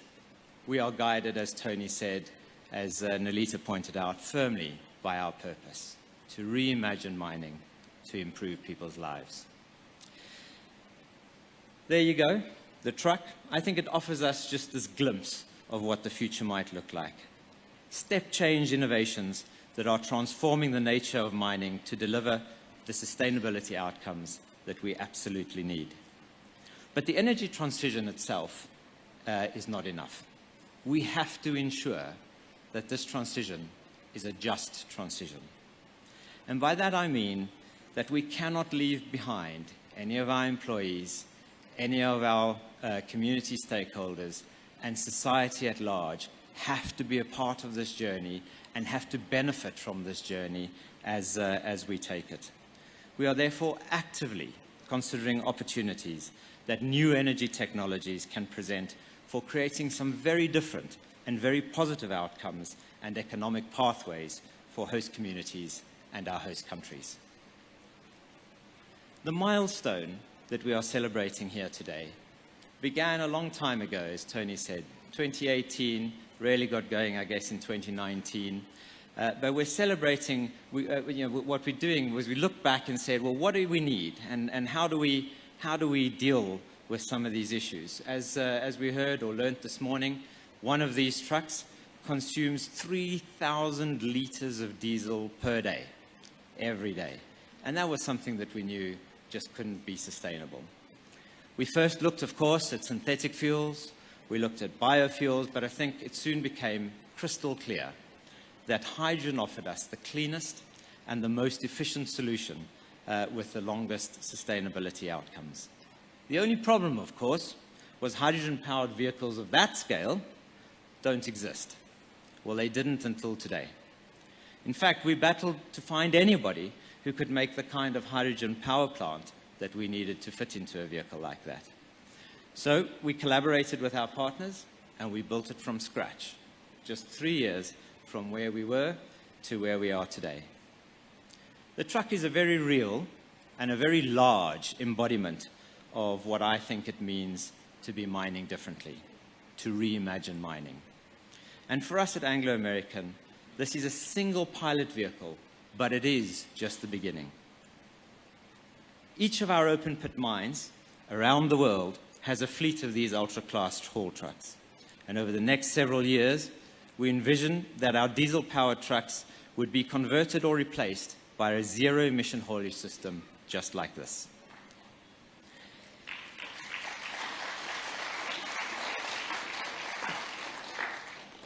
we are guided, as Tony said, as Nalita pointed out, firmly by our purpose, to reimagine mining, to improve people's lives. There you go, the truck. I think it offers us just this glimpse of what the future might look like. Step change innovations that are transforming the nature of mining to deliver the sustainability outcomes that we absolutely need. But the energy transition itself is not enough. We have to ensure that this transition is a just transition. And by that I mean that we cannot leave behind any of our employees, any of our community stakeholders, and society at large have to be a part of this journey and have to benefit from this journey as we take it. We are therefore actively considering opportunities that new energy technologies can present for creating some very different and very positive outcomes and economic pathways for host communities and our host countries. The milestone that we are celebrating here today began a long time ago, as Tony said. 2018 really got going, I guess, in 2019. But we're celebrating, what we're doing was we look back and said, well, what do we need? And how do we deal with some of these issues? As we heard or learned this morning, one of these trucks consumes 3,000 liters of diesel per day, every day. And that was something that we knew just couldn't be sustainable. We first looked, of course, at synthetic fuels. We looked at biofuels, but I think it soon became crystal clear that hydrogen offered us the cleanest and the most efficient solution with the longest sustainability outcomes. The only problem, of course, was hydrogen-powered vehicles of that scale don't exist. Well, they didn't until today. In fact, we battled to find anybody who could make the kind of hydrogen power plant that we needed to fit into a vehicle like that. So we collaborated with our partners and we built it from scratch, just 3 years from where we were to where we are today. The truck is a very real and a very large embodiment of what I think it means to be mining differently, to reimagine mining. And for us at Anglo American, this is a single pilot vehicle, but it is just the beginning. Each of our open pit mines around the world has a fleet of these ultra-class haul trucks. And over the next several years, we envision that our diesel-powered trucks would be converted or replaced by a zero-emission haulage system just like this.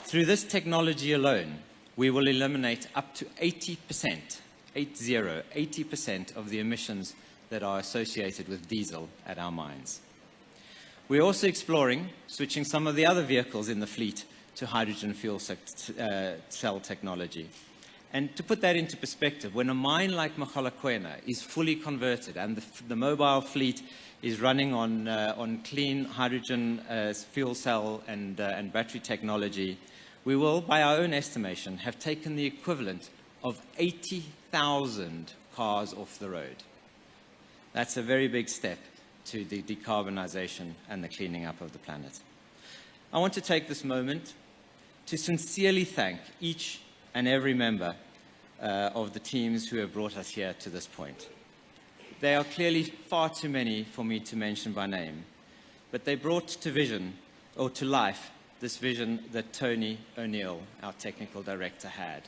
Through this technology alone, we will eliminate up to 80% of the emissions that are associated with diesel at our mines. We're also exploring switching some of the other vehicles in the fleet to hydrogen fuel cell technology. And to put that into perspective, when a mine like Mogalakwena is fully converted and the mobile fleet is running on clean hydrogen fuel cell and battery technology, we will, by our own estimation, have taken the equivalent of 80,000 cars off the road. That's a very big step to the decarbonization and the cleaning up of the planet. I want to take this moment to sincerely thank each and every member of the teams who have brought us here to this point. They are clearly far too many for me to mention by name, but they brought to vision, or to life, this vision that Tony O'Neill, our technical director, had.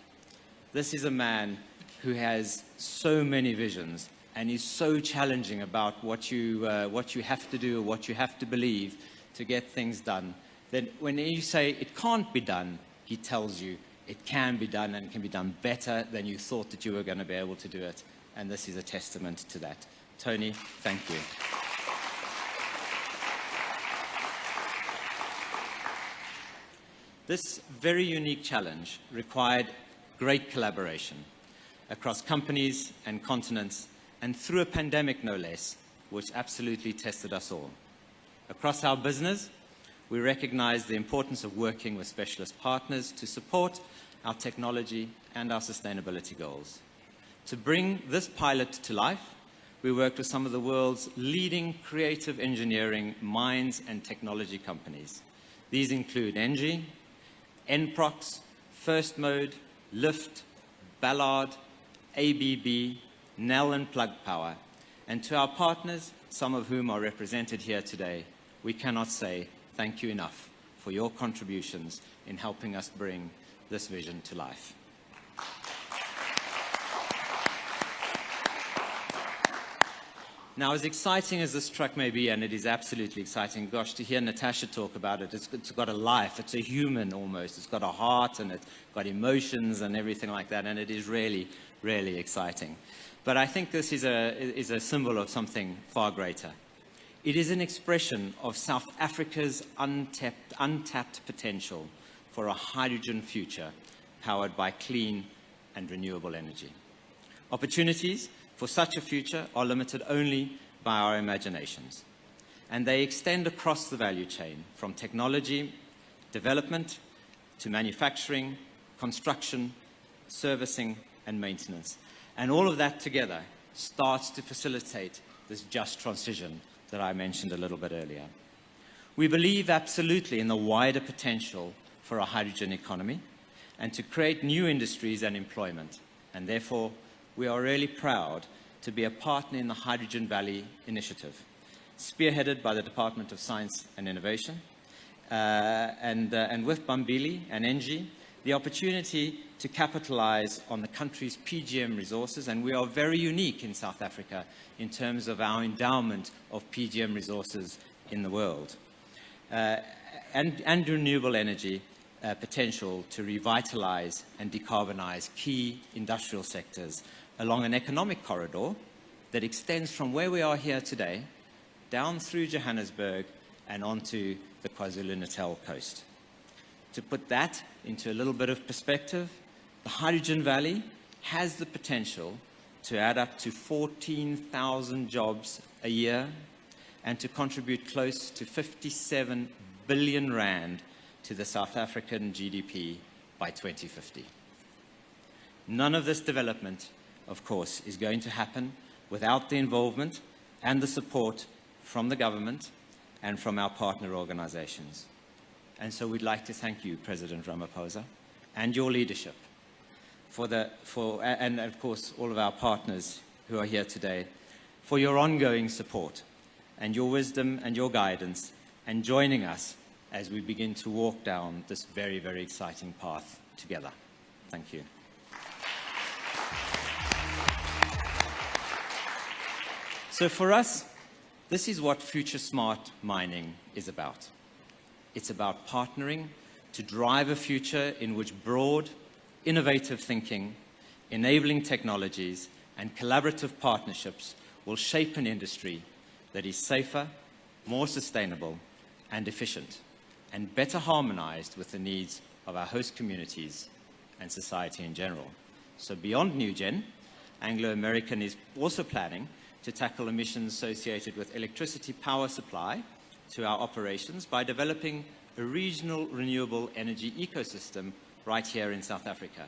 This is a man who has so many visions and is so challenging about what you have to do, what you have to believe to get things done, that when you say it can't be done, he tells you it can be done and can be done better than you thought that you were going to be able to do it. And this is a testament to that. Tony, thank you. This very unique challenge required great collaboration across companies and continents, and through a pandemic no less, which absolutely tested us all. Across our business, we recognize the importance of working with specialist partners to support our technology and our sustainability goals. To bring this pilot to life, we worked with some of the world's leading creative engineering minds and technology companies. These include Engie, Enprox, First Mode, Lyft, Ballard, ABB, Nel and Plug Power. And to our partners, some of whom are represented here today, we cannot say thank you enough for your contributions in helping us bring this vision to life. Now, as exciting as this truck may be, and it is absolutely exciting, gosh, to hear Natasha talk about it, it's got a life, it's a human almost, it's got a heart and it's got emotions and everything like that, and it is really, really exciting. But I think this is a symbol of something far greater. It is an expression of South Africa's untapped potential for a hydrogen future powered by clean and renewable energy. Opportunities for such a future are limited only by our imaginations, and they extend across the value chain from technology development to manufacturing, construction, servicing, and maintenance. And all of that together starts to facilitate this just transition that I mentioned a little bit earlier. We believe absolutely in the wider potential for a hydrogen economy and to create new industries and employment. And therefore, we are really proud to be a partner in the Hydrogen Valley Initiative, spearheaded by the Department of Science and Innovation, and with Bambili and Engie, the opportunity to capitalize on the country's PGM resources, and we are very unique in South Africa in terms of our endowment of PGM resources in the world, and renewable energy potential to revitalize and decarbonize key industrial sectors along an economic corridor that extends from where we are here today down through Johannesburg and onto the KwaZulu-Natal coast. To put that into a little bit of perspective, the Hydrogen Valley has the potential to add up to 14,000 jobs a year and to contribute close to 57 billion rand to the South African GDP by 2050. None of this development, of course, is going to happen without the involvement and the support from the government and from our partner organizations. And so we'd like to thank you, President Ramaphosa, and your leadership, and of course all of our partners who are here today, for your ongoing support and your wisdom and your guidance, and joining us as we begin to walk down this very, very exciting path together. Thank you. So for us, this is what Future Smart Mining is about. It's about partnering to drive a future in which broad, innovative thinking, enabling technologies, and collaborative partnerships will shape an industry that is safer, more sustainable, and efficient, and better harmonized with the needs of our host communities and society in general. So beyond NewGen, Anglo American is also planning to tackle emissions associated with electricity power supply to our operations by developing a regional renewable energy ecosystem right here in South Africa.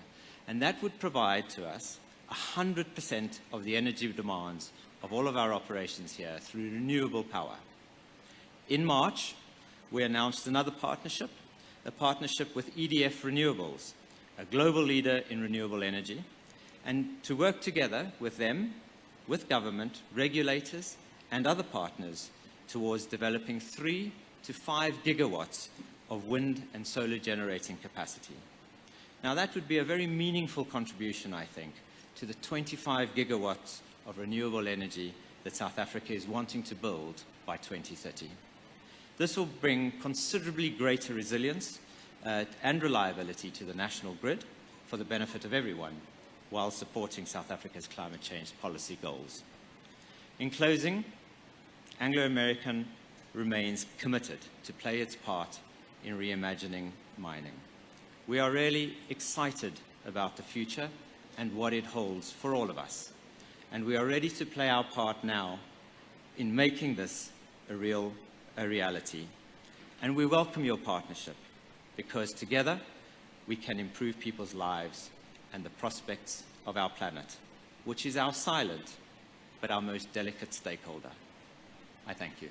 And that would provide to us 100% of the energy demands of all of our operations here through renewable power. In March, we announced another partnership, a partnership with EDF Renewables, a global leader in renewable energy, and to work together with them, with government, regulators, and other partners towards developing 3 to 5 gigawatts of wind and solar generating capacity. Now, that would be a very meaningful contribution, I think, to the 25 gigawatts of renewable energy that South Africa is wanting to build by 2030. This will bring considerably greater resilience and reliability to the national grid for the benefit of everyone, while supporting South Africa's climate change policy goals. In closing, Anglo American remains committed to play its part in reimagining mining. We are really excited about the future and what it holds for all of us. And we are ready to play our part now in making this a reality. And we welcome your partnership, because together we can improve people's lives and the prospects of our planet, which is our silent but our most delicate stakeholder. I thank you.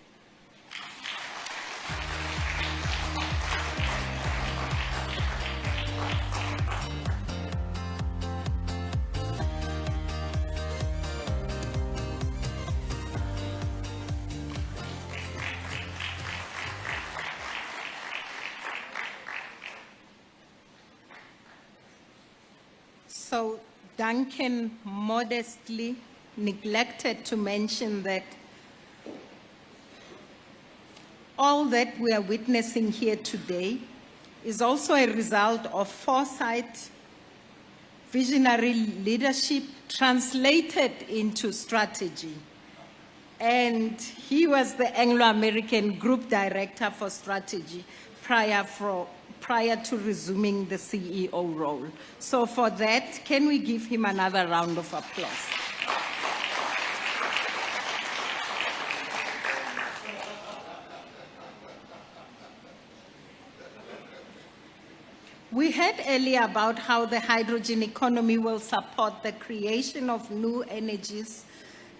So Duncan modestly neglected to mention that all that we are witnessing here today is also a result of foresight, visionary leadership translated into strategy. And he was the Anglo American Group Director for Strategy prior to resuming the CEO role. So for that, can we give him another round of applause? We heard earlier about how the hydrogen economy will support the creation of new energies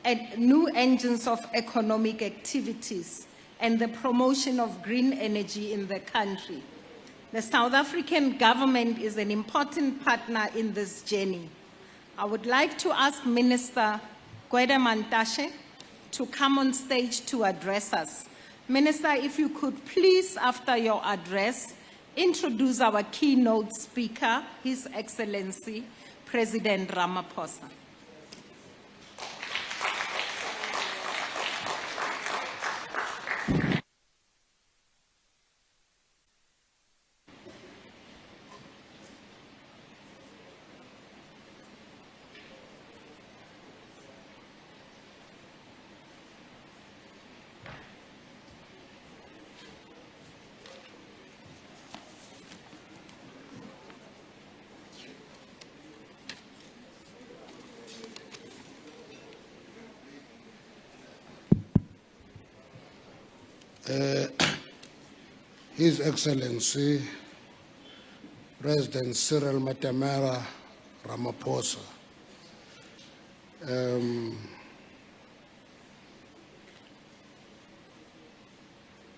and new engines of economic activities and the promotion of green energy in the country. The South African government is an important partner in this journey. I would like to ask Minister Gwede Mantashe to come on stage to address us. Minister, if you could please, after your address, introduce our keynote speaker, His Excellency, President Ramaphosa. His Excellency, President Cyril Matamela Ramaphosa,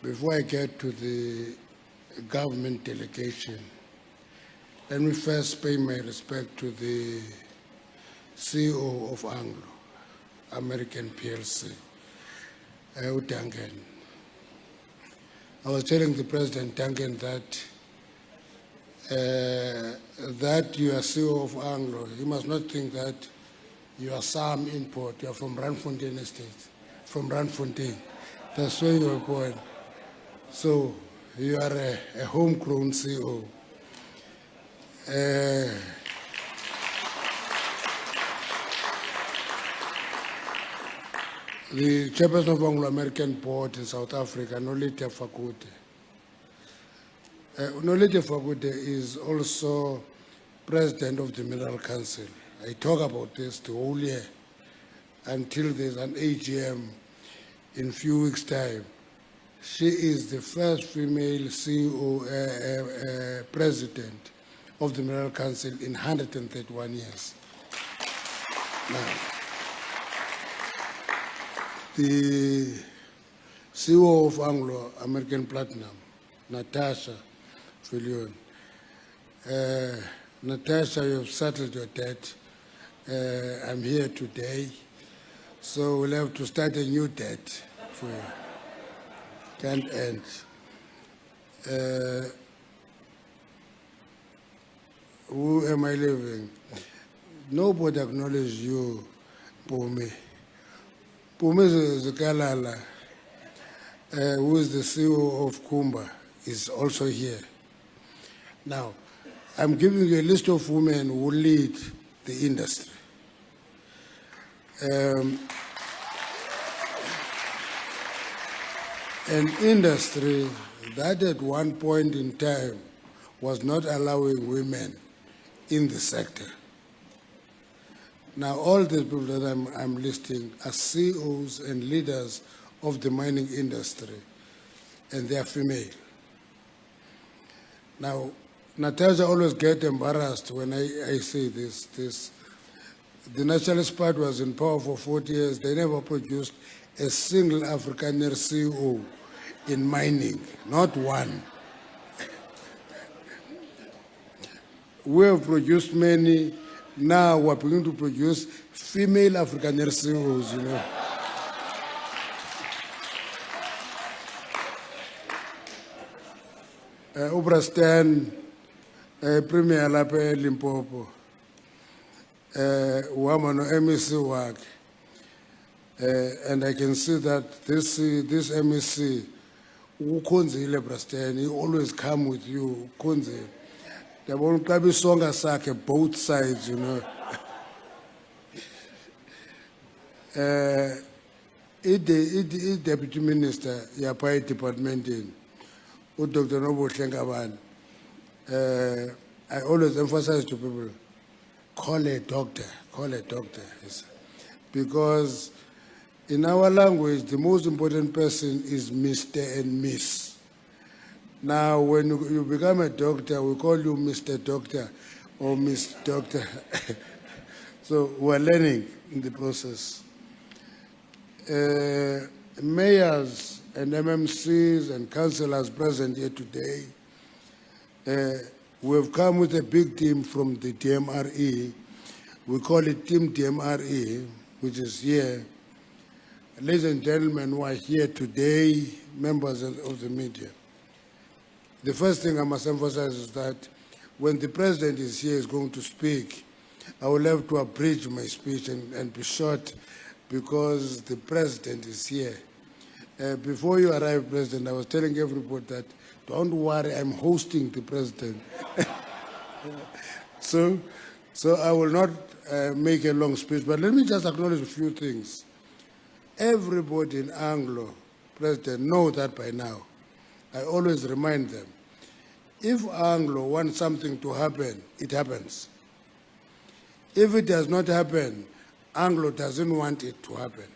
before I get to the government delegation, let me first pay my respect to the CEO of Anglo American PLC, Duncan. I was telling the President Duncan that that you are CEO of Anglo, you must not think that you are some import. You are from Randfontein Estate, from Randfontein. That's where you were born. So you are a homegrown CEO. The chairperson of Anglo American Board in South Africa, Nolete Fakute. Nolete Fakute is also president of the Mineral Council. I talk about this the whole year until there's an AGM in few weeks' time. She is the first female CEO, president of the Mineral Council in 131 years. Now, the CEO of Anglo American Platinum, Natasha Fillion. Natasha, you have settled your debt. I'm here today, so we'll have to start a new debt for you. Can't end. Who am I leaving? Nobody acknowledges you, Pumi. Pumi Zikalala, who is the CEO of Kumba, is also here. Now, I'm giving you a list of women who lead the industry. An industry that at one point in time was not allowing women in the sector. Now, all these people that I'm listing are CEOs and leaders of the mining industry, and they are female. Now, Natasha always gets embarrassed when I say this. The Nationalist Party was in power for 40 years. They never produced a single Afrikaner CEO in mining, not one. We have produced many. Now we're beginning to produce female Afrikaner CEOs, you know. Obrastan, Premier Lape Limpopo, Wamano MEC work, and I can see that this MEC, Ukunzi Lebrastan, he always come with you, Ukunzi. They won't be song as both sides, you know. Deputy Minister, Yapai Department in. Dr. Nobo Shengaban, I always emphasize to people, call a doctor, yes. Because in our language, the most important person is Mr. and Miss. Now, when you become a doctor, we call you Mr. Doctor or Miss Doctor. So we're learning in the process. Mayors and MMCs and councillors present here today, we have come with a big team from the DMRE. We call it Team DMRE, which is here. Ladies and gentlemen who are here today, members of the media. The first thing I must emphasize is that when the president is here, is going to speak, I will have to abridge my speech and be short because the president is here. Before you arrived, President, I was telling everybody that, don't worry, I'm hosting the president. So I will not make a long speech, but let me just acknowledge a few things. Everybody in Anglo, President, know that by now. I always remind them, if Anglo wants something to happen, it happens. If it does not happen, Anglo doesn't want it to happen.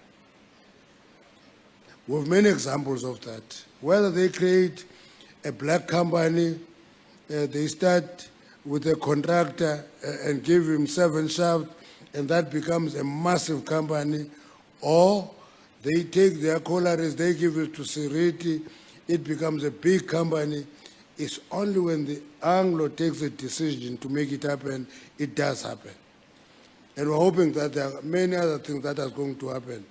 We have many examples of that. Whether they create a black company, they start with a contractor and give him 7 shafts, and that becomes a massive company, or they take their collieries, they give it to Seriti, it becomes a big company. It's only when the Anglo takes a decision to make it happen, it does happen. And we're hoping that there are many other things that are going to happen.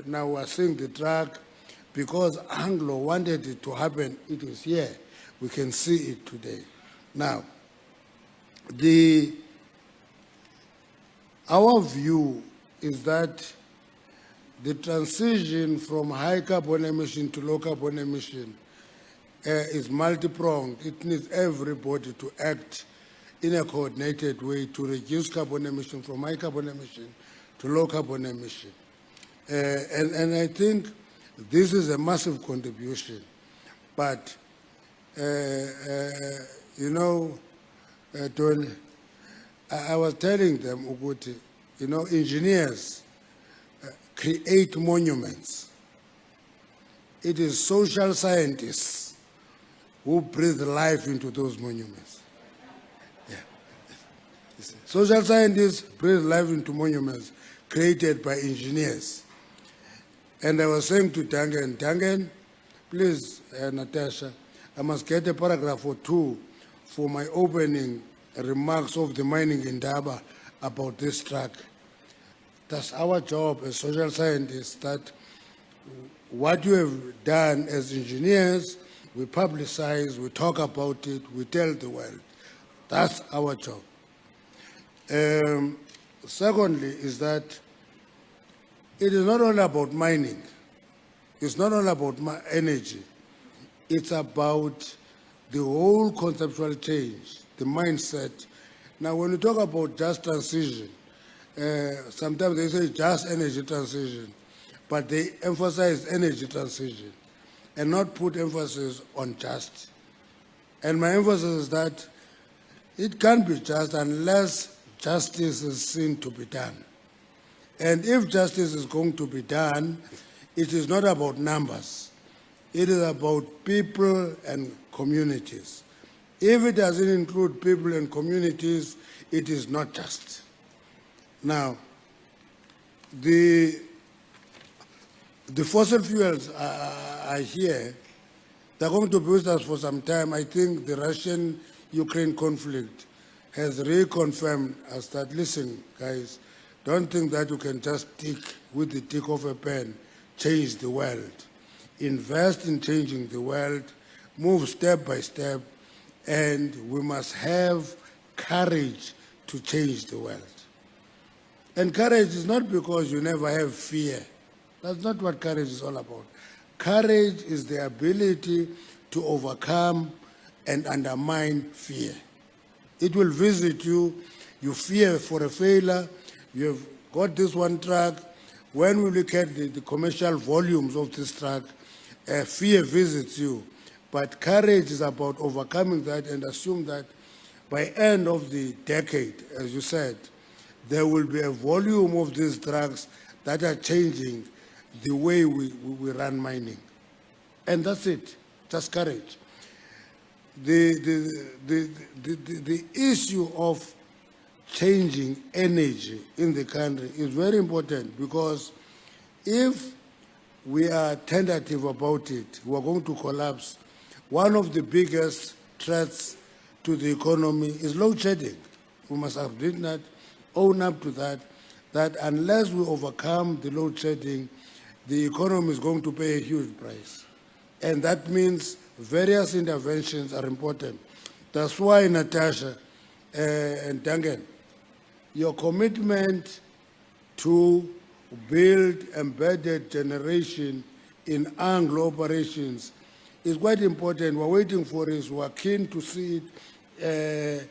Now we're seeing the track, because Anglo wanted it to happen, it is here. We can see it today. Now, our view is that the transition from high carbon emission to low carbon emission is multi-pronged. It needs everybody to act in a coordinated way to reduce carbon emission from high carbon emission to low carbon emission. And I think this is a massive contribution. But, you know, Tony, I was telling them, Uguti, you know, engineers create monuments. It is social scientists who breathe life into those monuments. Yeah. Social scientists breathe life into monuments created by engineers. And I was saying to Duncan, please, Natasha, I must get a paragraph or two for my opening remarks of the mining in Daba about this track. That's our job as social scientists, that what you have done as engineers, we publicize, we talk about it, we tell the world. That's our job. Secondly, is that it is not only about mining. It's not only about energy. It's about the whole conceptual change, the mindset. Now, when you talk about just transition, sometimes they say just energy transition, but they emphasize energy transition and not put emphasis on just. And my emphasis is that it can't be just unless justice is seen to be done. And if justice is going to be done, it is not about numbers. It is about people and communities. If it doesn't include people and communities, it is not just. Now, the fossil fuels are here. They're going to be with us for some time. I think the Russian-Ukraine conflict has reconfirmed us that, listen, guys, don't think that you can just tick with the tick of a pen, change the world. Invest in changing the world, move step by step, and we must have courage to change the world. And courage is not because you never have fear. That's not what courage is all about. Courage is the ability to overcome and undermine fear. It will visit you. You fear for a failure. You have got this one truck. When we look at the commercial volumes of this truck, fear visits you. But courage is about overcoming that and assume that by end of the decade, as you said, there will be a volume of these drugs that are changing the way we run mining. And that's it, just courage. The issue of changing energy in the country is very important, because if we are tentative about it, we are going to collapse. One of the biggest threats to the economy is load shedding. We must admit that, own up to that, that unless we overcome the load shedding, the economy is going to pay a huge price. And that means various interventions are important. That's why, Natasha and Duncan, your commitment to build embedded generation in Anglo operations is quite important. We're waiting for it, we're keen to see it,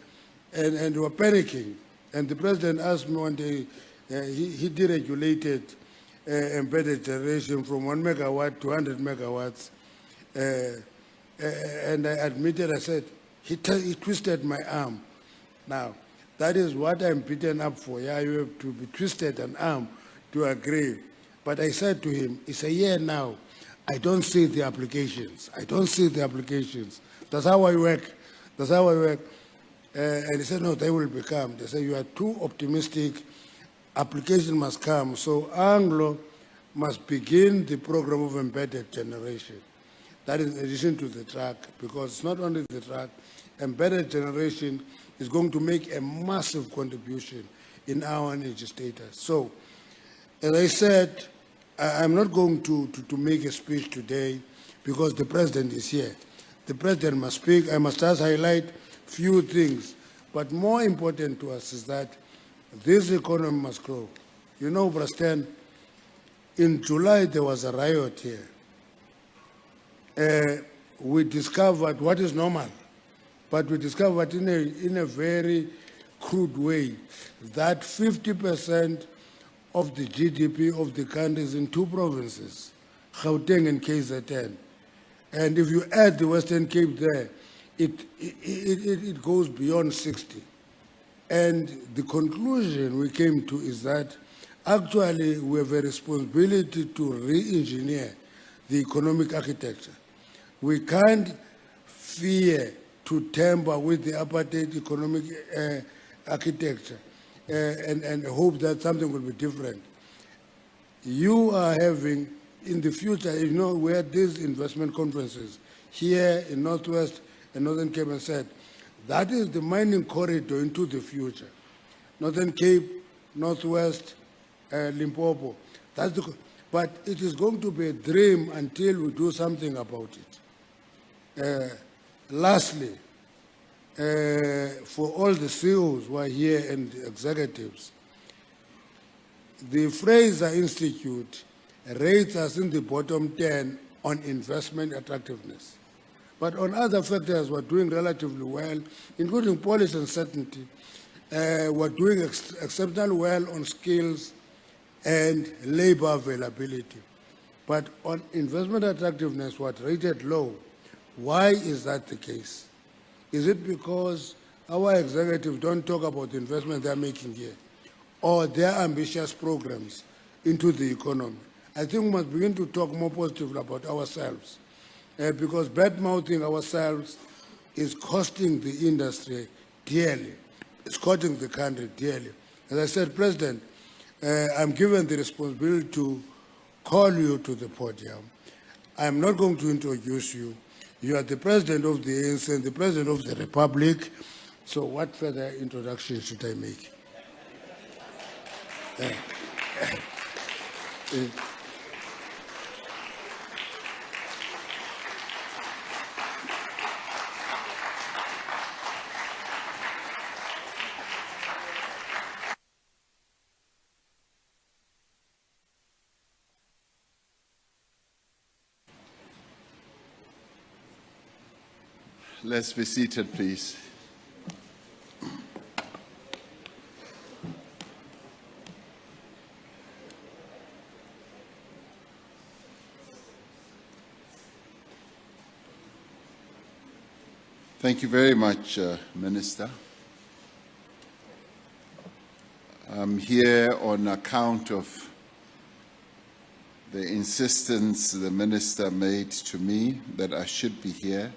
and we're panicking. And the president asked me one day, he deregulated embedded generation from 1 megawatt to 100 megawatts. And I admitted, I said, he twisted my arm. Now, that is what I'm beaten up for. Yeah, you have to be twisted an arm to agree. But I said to him, it's a year now. I don't see the applications. I don't see the applications. That's how I work. That's how I work. And he said, no, they will become. They said, you are too optimistic. Application must come. So Anglo must begin the program of embedded generation. That is in addition to the track, because it's not only the track. Embedded generation is going to make a massive contribution in our energy status. So, as I said, I'm not going to make a speech today because the president is here. The president must speak. I must just highlight few things. But more important to us is that this economy must grow. You know, Preston, in July there was a riot here. We discovered what is normal, but we discovered in a very crude way that 50% of the GDP of the country is in two provinces, Gauteng and KZN. And if you add the Western Cape there, it goes beyond 60. And the conclusion we came to is that actually we have a responsibility to re-engineer the economic architecture. We can't fear to tamper with the apartheid economic architecture and hope that something will be different. You are having, in the future, you know, we had these investment conferences here in Northwest and Northern Cape and said, that is the mining corridor into the future. Northern Cape, Northwest, Limpopo. That's the, but it is going to be a dream until we do something about it. Lastly, for all the CEOs who are here and the executives, the Fraser Institute rates us in the bottom 10 on investment attractiveness. But on other factors, we're doing relatively well, including policy uncertainty. We're doing exceptionally well on skills and labor availability. But on investment attractiveness, we're rated low. Why is that the case? Is it because our executives don't talk about the investment they're making here or their ambitious programs into the economy? I think we must begin to talk more positively about ourselves. Because bad-mouthing ourselves is costing the industry dearly. It's costing the country dearly. As I said, President, I'm given the responsibility to call you to the podium. I'm not going to introduce you. You are the President of the ANC and the President of the Republic. So what further introduction should I make? Let's be seated, please. Thank you very much, Minister. I'm here on account of the insistence the Minister made to me that I should be here.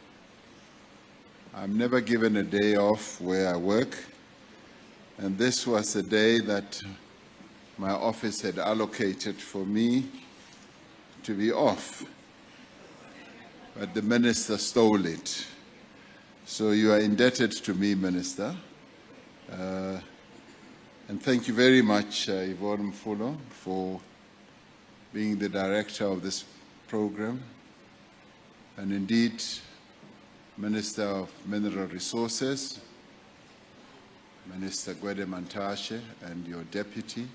I'm never given a day off where I work, and this was a day that my office had allocated for me to be off, but the Minister stole it. So you are indebted to me, Minister. And thank you very much, Yvonne Mfulo, for being the director of this program. And indeed, Minister of Mineral Resources, Minister Gwede Mantashe, and your deputy,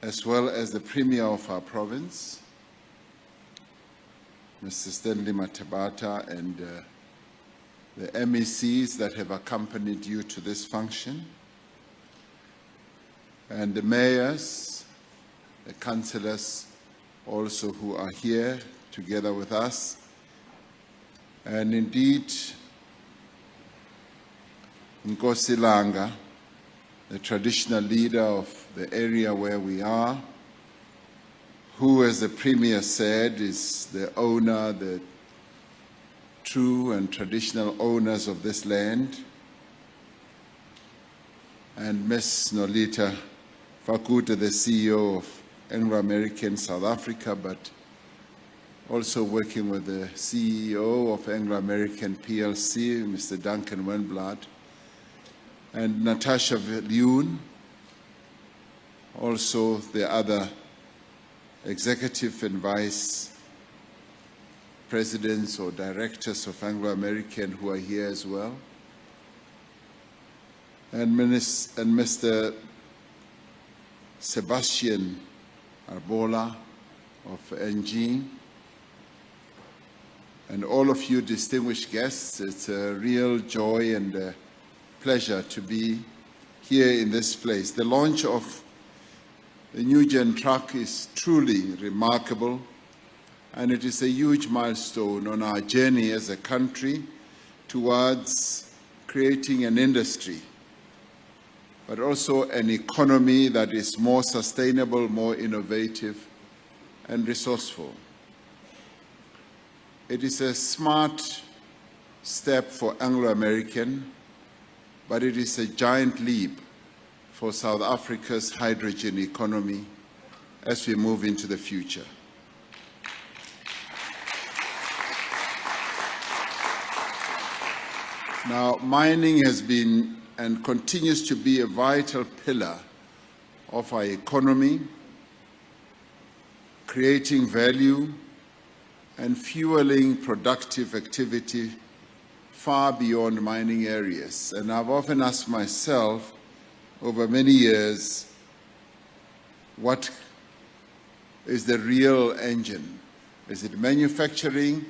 as well as the Premier of our province, Mr. Stanley Matabata, and the MECs that have accompanied you to this function, and the mayors, the councillors also who are here together with us, and indeed Nkosi Langa, the traditional leader of the area where we are, who, as the Premier said, is the owner, the true and traditional owners of this land, and Ms. Nolita Fakuta, the CEO of Anglo American South Africa, but also working with the CEO of Anglo American PLC, Mr. Duncan Wenblad, and Natasha Viljoen, also the other executive and vice presidents or directors of Anglo American who are here as well, and Mr. Sebastian Arbola of NG, and all of you distinguished guests. It's a real joy and a pleasure to be here in this place. The launch of the new gen truck is truly remarkable, and it is a huge milestone on our journey as a country towards creating an industry, but also an economy that is more sustainable, more innovative, and resourceful. It is a smart step for Anglo American, but it is a giant leap for South Africa's hydrogen economy as we move into the future. Now, mining has been and continues to be a vital pillar of our economy, creating value and fueling productive activity far beyond mining areas. And I've often asked myself over many years, what is the real engine? Is it manufacturing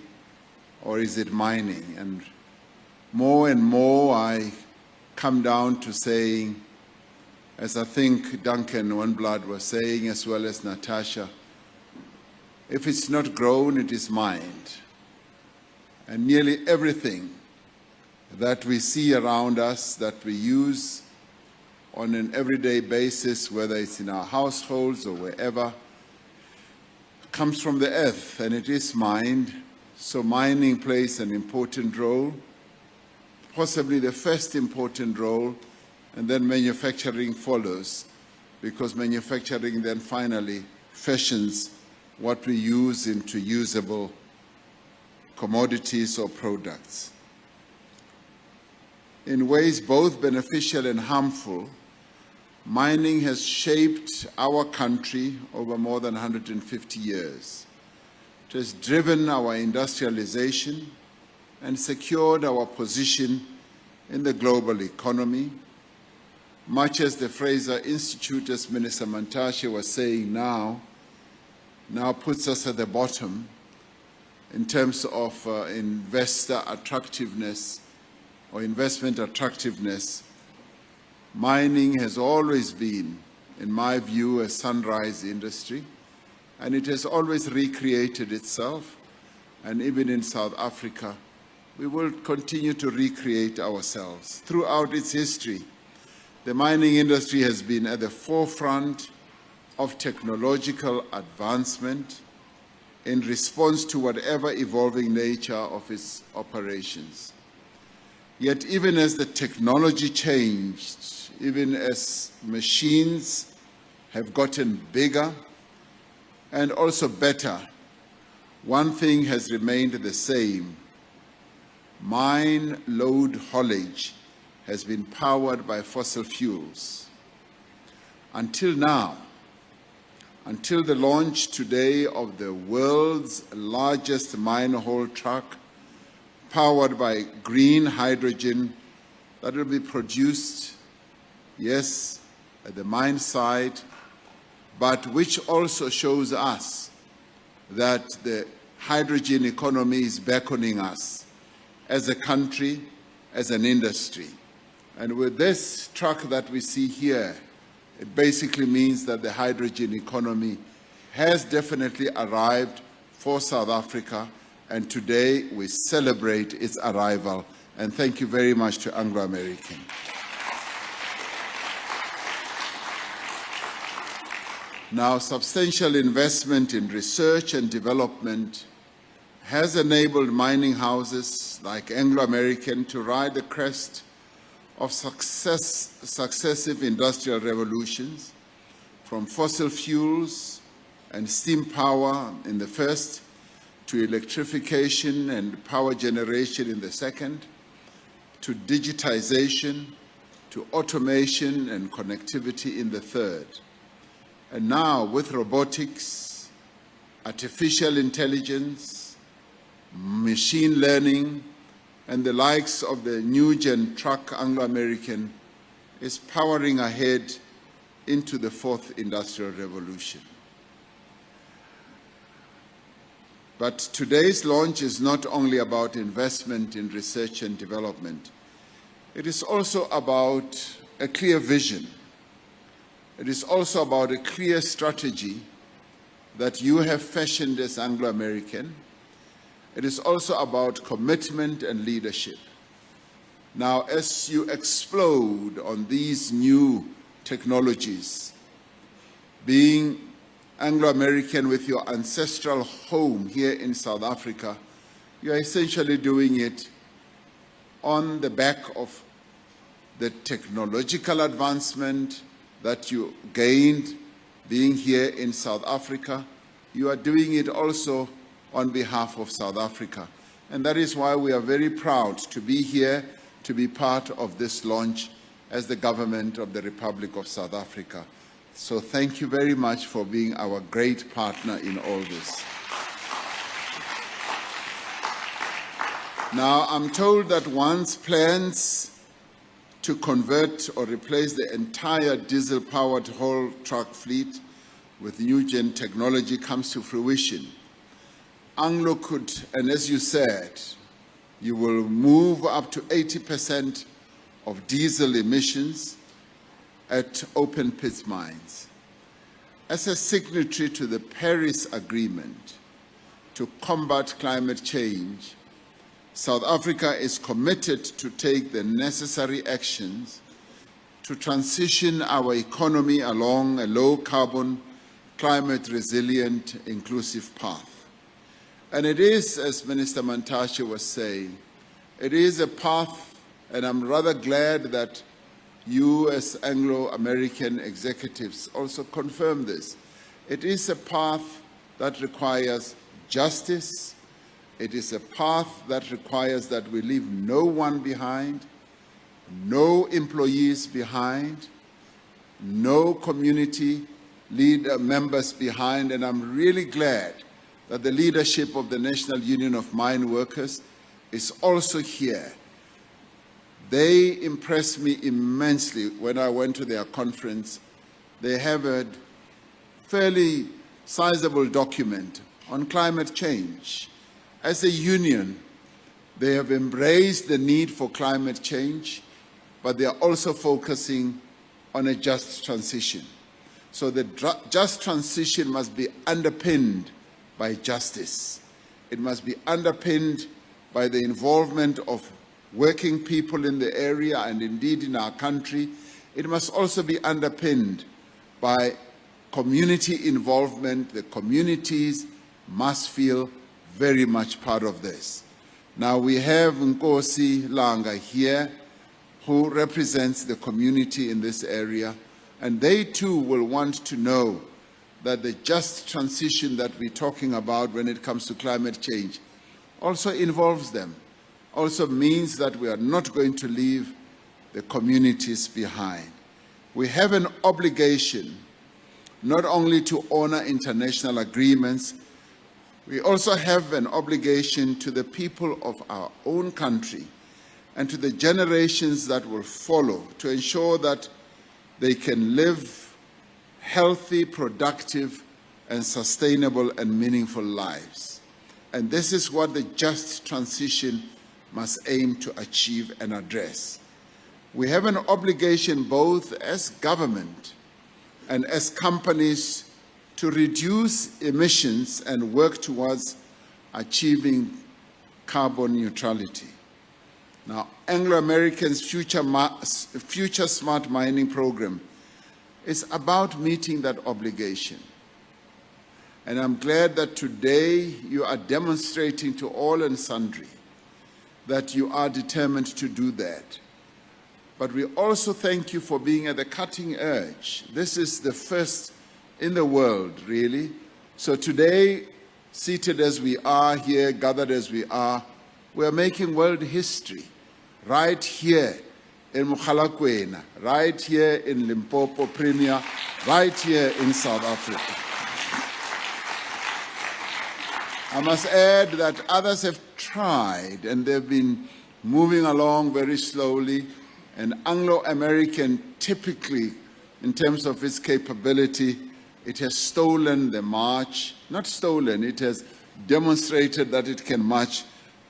or is it mining? And more I come down to saying, as I think Duncan Oneblood was saying, as well as Natasha, if it's not grown, it is mined. And nearly everything that we see around us, that we use on an everyday basis, whether it's in our households or wherever, comes from the earth, and it is mined. So mining plays an important role, possibly the first important role, and then manufacturing follows, because manufacturing then finally fashions what we use into usable commodities or products. In ways both beneficial and harmful, mining has shaped our country over more than 150 years. It has driven our industrialization and secured our position in the global economy, much as the Fraser Institute, as Minister Mantashe was saying now puts us at the bottom in terms of investor attractiveness or investment attractiveness. Mining has always been, in my view, a sunrise industry, and it has always recreated itself. And even in South Africa, we will continue to recreate ourselves. Throughout its history, the mining industry has been at the forefront of technological advancement in response to whatever evolving nature of its operations. Yet even as the technology changed, even as machines have gotten bigger and also better, one thing has remained the same. Mine load haulage has been powered by fossil fuels. Until now, until the launch today of the world's largest mine haul truck powered by green hydrogen that will be produced, yes, at the mine site, but which also shows us that the hydrogen economy is beckoning us as a country, as an industry. And with this truck that we see here, it basically means that the hydrogen economy has definitely arrived for South Africa, and today we celebrate its arrival. And thank you very much to Anglo American. Now, substantial investment in research and development has enabled mining houses like Anglo American to ride the crest of successive industrial revolutions, from fossil fuels and steam power in the first, to electrification and power generation in the second, to digitization, to automation and connectivity in the third. And now, with robotics, artificial intelligence, machine learning, and the likes of the new-gen truck Anglo American is powering ahead into the fourth industrial revolution. But today's launch is not only about investment in research and development. It is also about a clear vision. It is also about a clear strategy that you have fashioned as Anglo American. It is also about commitment and leadership. Now, as you explode on these new technologies, being Anglo American with your ancestral home here in South Africa, you are essentially doing it on the back of the technological advancement that you gained being here in South Africa. You are doing it also on behalf of South Africa. And that is why we are very proud to be here, to be part of this launch as the government of the Republic of South Africa. So thank you very much for being our great partner in all this. Now, I'm told that once plans to convert or replace the entire diesel-powered haul truck fleet with new-gen technology comes to fruition, Anglo could, and as you said, you will move up to 80% of diesel emissions at open pit mines. As a signatory to the Paris Agreement to combat climate change, South Africa is committed to take the necessary actions to transition our economy along a low-carbon, climate-resilient, inclusive path. And it is, as Minister Mantashe was saying, it is a path, and I'm rather glad that you as Anglo-American executives also confirm this. It is a path that requires justice. It is a path that requires that we leave no one behind, no employees behind, no community members behind, and I'm really glad that the leadership of the National Union of Mine Workers is also here. They impressed me immensely when I went to their conference. They have a fairly sizable document on climate change. As a union, they have embraced the need for climate change, but they are also focusing on a just transition. So the just transition must be underpinned by justice. It must be underpinned by the involvement of working people in the area and indeed in our country. It must also be underpinned by community involvement. The communities must feel very much part of this. Now we have Nkosi Langa here, who represents the community in this area, and they too will want to know that the just transition that we're talking about when it comes to climate change also involves them, also means that we are not going to leave the communities behind. We have an obligation not only to honor international agreements, we also have an obligation to the people of our own country and to the generations that will follow to ensure that they can live healthy, productive, and sustainable and meaningful lives. And this is what the just transition must aim to achieve and address. We have an obligation both as government and as companies to reduce emissions and work towards achieving carbon neutrality. Now, Anglo American's Future Smart Mining Program is about meeting that obligation. And I'm glad that today you are demonstrating to all and sundry that you are determined to do that. But we also thank you for being at the cutting edge. This is the first in the world, really. So today, seated as we are here, gathered as we are making world history right here in Mokgalakwena, right here in Limpopo Premier, right here in South Africa. I must add that others have tried and they've been moving along very slowly, and Anglo American typically, in terms of its capability, it has stolen the march, not stolen, it has demonstrated that it can march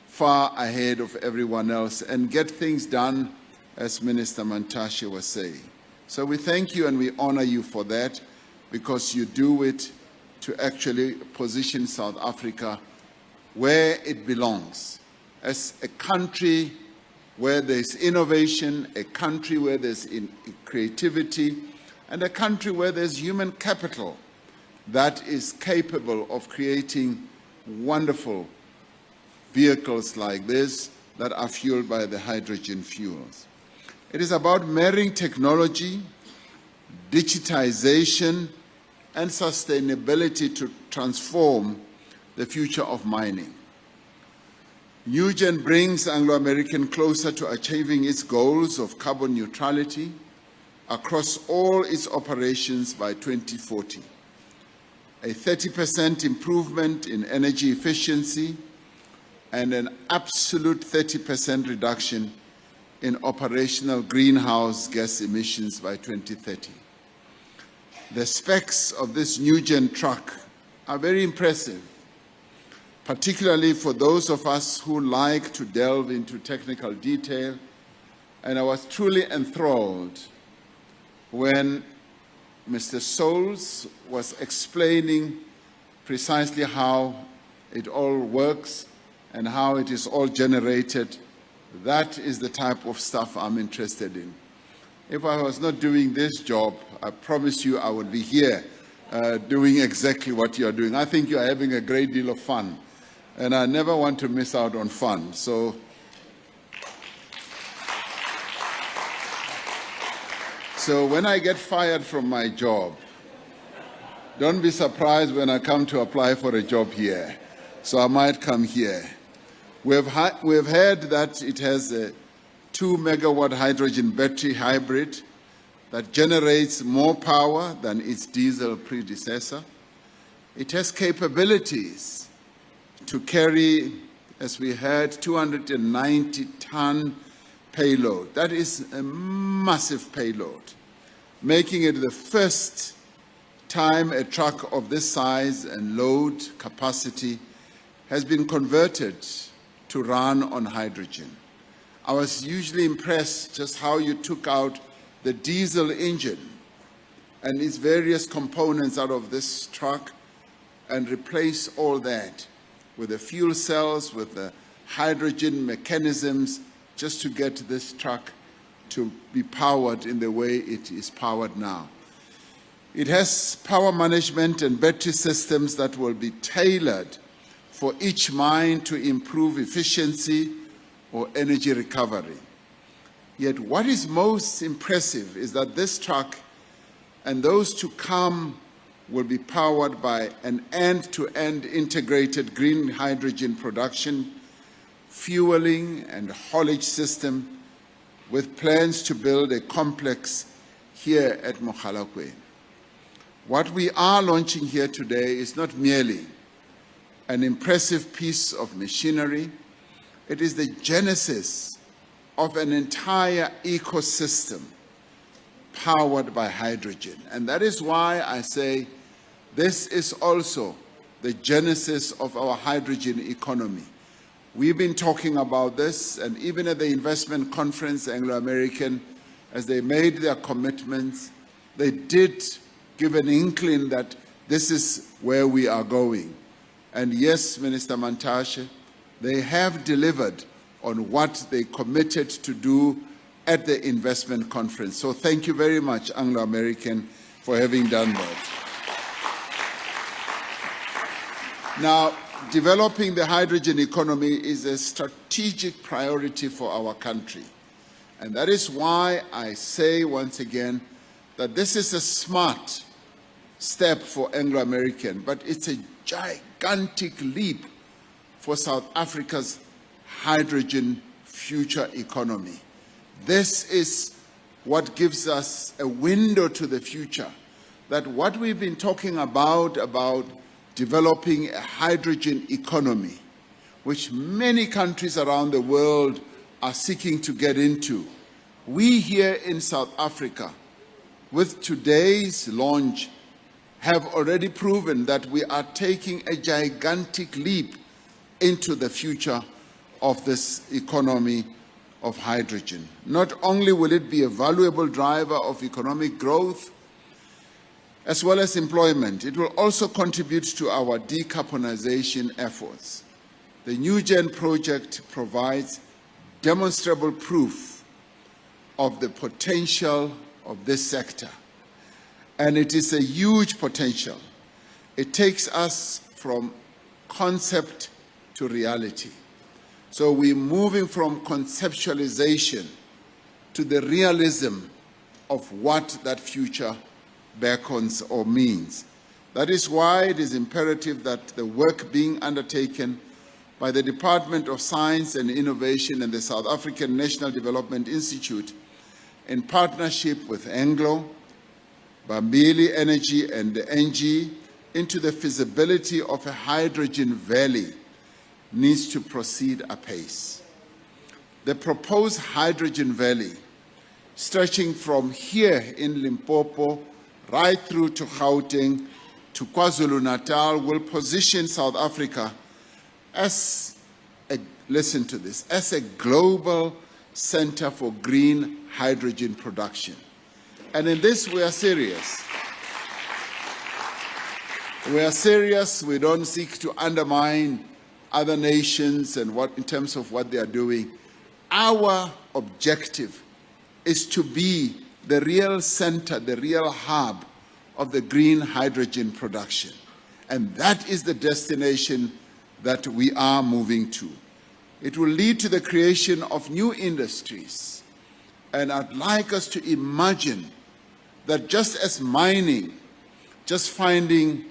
far ahead of everyone else and get things done, as Minister Mantashe was saying. So we thank you and we honor you for that, because you do it to actually position South Africa where it belongs, as a country where there's innovation, a country where there's creativity, and a country where there's human capital that is capable of creating wonderful vehicles like this that are fueled by the hydrogen fuels. It is about marrying technology, digitization, and sustainability to transform the future of mining. NewGen brings Anglo American closer to achieving its goals of carbon neutrality across all its operations by 2040, a 30% improvement in energy efficiency, and an absolute 30% reduction in operational greenhouse gas emissions by 2030. The specs of this NewGen truck are very impressive, particularly for those of us who like to delve into technical detail, and I was truly enthralled when Mr. Souls was explaining precisely how it all works and how it is all generated. That is the type of stuff I'm interested in. If I was not doing this job, I promise you I would be here doing exactly what you're doing. I think you're having a great deal of fun, and I never want to miss out on fun. So when I get fired from my job, don't be surprised when I come to apply for a job here. So I might come here. We've heard that it has a 2 megawatt hydrogen battery hybrid that generates more power than its diesel predecessor. It has capabilities to carry, as we heard, 290-ton payload. That is a massive payload, making it the first time a truck of this size and load capacity has been converted to run on hydrogen. I was usually impressed just how you took out the diesel engine and its various components out of this truck and replaced all that with the fuel cells, with the hydrogen mechanisms, just to get this truck to be powered in the way it is powered now. It has power management and battery systems that will be tailored for each mine to improve efficiency or energy recovery. Yet what is most impressive is that this truck and those to come will be powered by an end-to-end integrated green hydrogen production, fueling and haulage system with plans to build a complex here at Mogalakwena. What we are launching here today is not merely an impressive piece of machinery. It is the genesis of an entire ecosystem powered by hydrogen. And that is why I say this is also the genesis of our hydrogen economy. We've been talking about this, and even at the investment conference, Anglo American, as they made their commitments, they did give an inkling that this is where we are going. And yes, Minister Mantashe, they have delivered on what they committed to do at the investment conference. So thank you very much, Anglo American, for having done that. Now, developing the hydrogen economy is a strategic priority for our country. And that is why I say once again that this is a smart step for Anglo American, but it's a gigantic leap for South Africa's hydrogen future economy. This is what gives us a window to the future, that what we've been talking about developing a hydrogen economy, which many countries around the world are seeking to get into. We here in South Africa, with today's launch, have already proven that we are taking a gigantic leap into the future of this economy of hydrogen. Not only will it be a valuable driver of economic growth, as well as employment, it will also contribute to our decarbonization efforts. The NewGen project provides demonstrable proof of the potential of this sector. And it is a huge potential. It takes us from concept to reality. So we're moving from conceptualization to the realism of what that future beckons or means. That is why it is imperative that the work being undertaken by the Department of Science and Innovation and the South African National Development Institute, in partnership with Anglo, Bambili Energy and the NG, into the feasibility of a hydrogen valley needs to proceed apace. The proposed hydrogen valley, stretching from here in Limpopo right through to Gauteng to KwaZulu-Natal, will position South Africa as listen to this, as a global center for green hydrogen production. And in this we are serious. We are serious. We don't seek to undermine other nations and what in terms of what they are doing. Our objective is to be the real center, the real hub of the green hydrogen production. And that is the destination that we are moving to. It will lead to the creation of new industries. And I'd like us to imagine that just as mining, just finding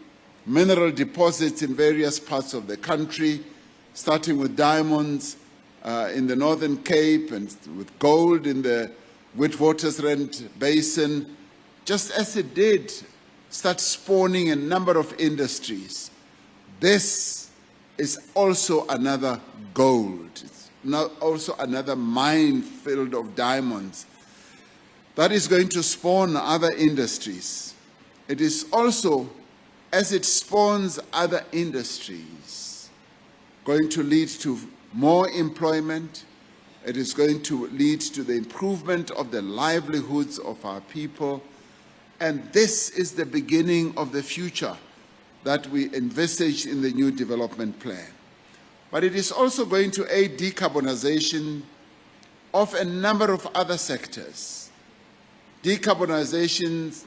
mineral deposits in various parts of the country, starting with diamonds in the Northern Cape and with gold in the Witwatersrand Basin, just as it did start spawning a number of industries, this is also another gold. It's also another minefield of diamonds that is going to spawn other industries. It is also, as it spawns other industries, going to lead to more employment. It is going to lead to the improvement of the livelihoods of our people. And this is the beginning of the future that we envisage in the new development plan. But it is also going to aid decarbonization of a number of other sectors. Decarbonization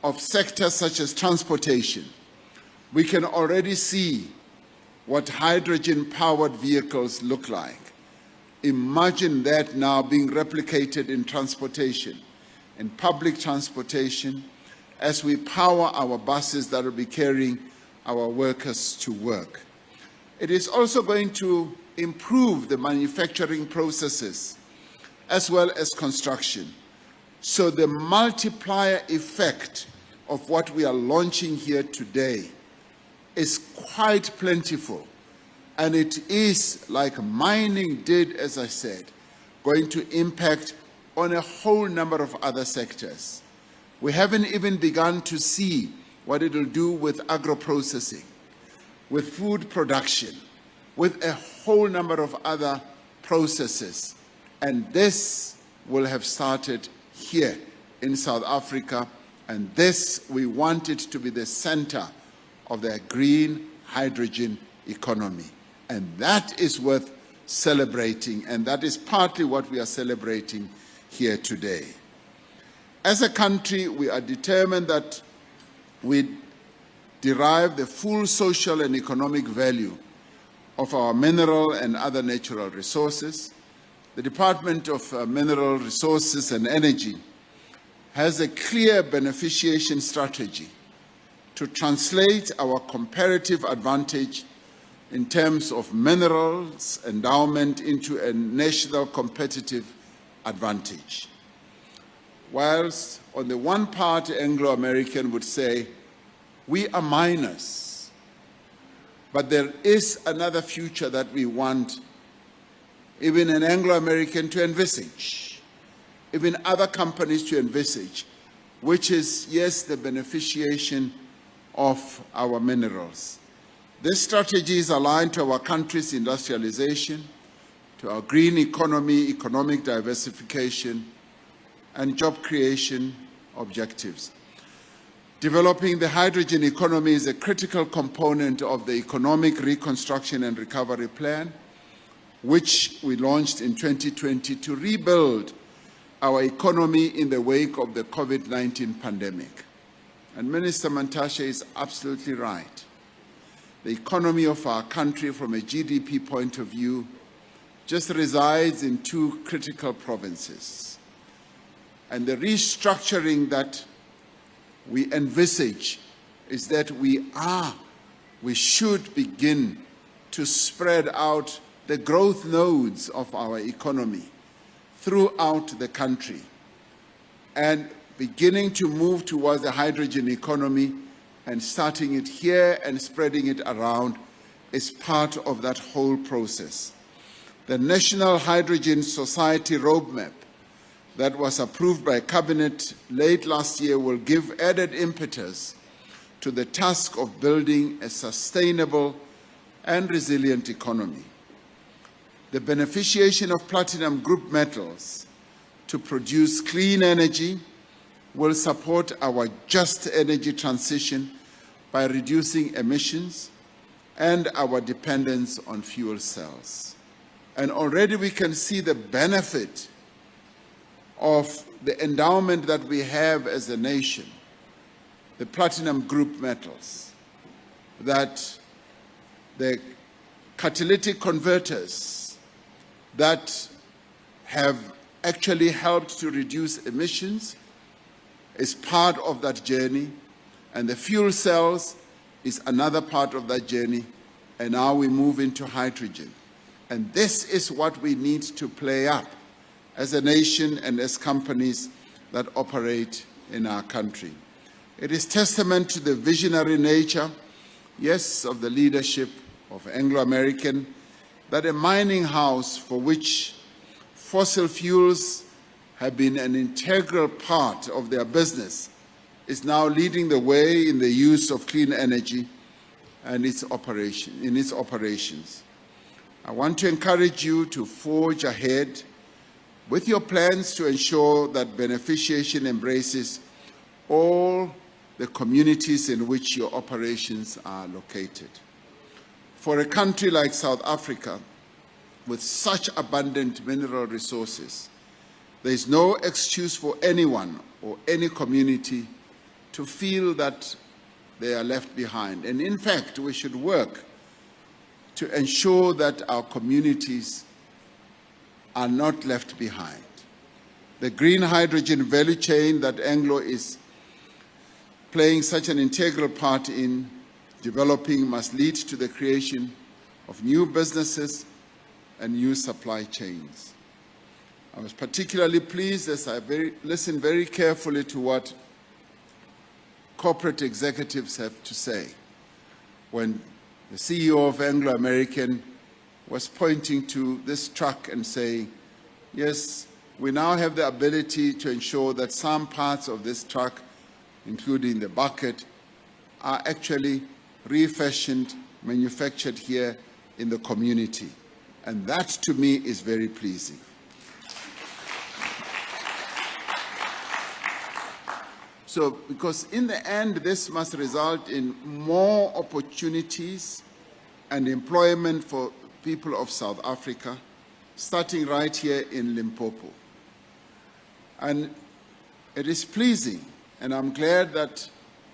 of sectors such as transportation. We can already see what hydrogen-powered vehicles look like. Imagine that now being replicated in transportation, in public transportation, as we power our buses that will be carrying our workers to work. It is also going to improve the manufacturing processes as well as construction. So the multiplier effect of what we are launching here today is quite plentiful. And it is, like mining did, as I said, going to impact on a whole number of other sectors. We haven't even begun to see what it will do with agro-processing, with food production, with a whole number of other processes. And this will have started here in South Africa, and this, we want it to be the center of the green hydrogen economy. And that is worth celebrating, and that is partly what we are celebrating here today. As a country, we are determined that we derive the full social and economic value of our mineral and other natural resources. The Department of Mineral Resources and Energy has a clear beneficiation strategy to translate our comparative advantage in terms of minerals endowment into a national competitive advantage. Whilst on the one part, Anglo American would say, we are miners, but there is another future that we want even an Anglo American to envisage, even other companies to envisage, which is, yes, the beneficiation of our minerals. This strategy is aligned to our country's industrialization, to our green economy, economic diversification, and job creation objectives. Developing the hydrogen economy is a critical component of the economic reconstruction and recovery plan, which we launched in 2020 to rebuild our economy in the wake of the COVID-19 pandemic. And Minister Mantashe is absolutely right. The economy of our country from a GDP point of view just resides in two critical provinces. And the restructuring that we envisage is that we should begin to spread out the growth nodes of our economy throughout the country and beginning to move towards the hydrogen economy and starting it here and spreading it around is part of that whole process. The National Hydrogen Society Roadmap that was approved by Cabinet late last year will give added impetus to the task of building a sustainable and resilient economy. The beneficiation of platinum group metals to produce clean energy will support our just energy transition by reducing emissions and our dependence on fuel cells. And already we can see the benefit of the endowment that we have as a nation, the platinum group metals, that the catalytic converters that have actually helped to reduce emissions is part of that journey, and the fuel cells is another part of that journey, and now we move into hydrogen. And this is what we need to play up as a nation and as companies that operate in our country. It is testament to the visionary nature, yes, of the leadership of Anglo American, that a mining house for which fossil fuels have been an integral part of their business is now leading the way in the use of clean energy and its operations. I want to encourage you to forge ahead with your plans to ensure that beneficiation embraces all the communities in which your operations are located. For a country like South Africa, with such abundant mineral resources, there is no excuse for anyone or any community to feel that they are left behind. And in fact, we should work to ensure that our communities are not left behind. The green hydrogen value chain that Anglo is playing such an integral part in developing must lead to the creation of new businesses and new supply chains. I was particularly pleased as I listened very carefully to what corporate executives have to say when the CEO of Anglo American was pointing to this truck and saying, yes, we now have the ability to ensure that some parts of this truck, including the bucket, are actually refashioned, manufactured here in the community. And that, to me, is very pleasing. So, because in the end, this must result in more opportunities and employment for people of South Africa, starting right here in Limpopo. And it is pleasing, and I'm glad that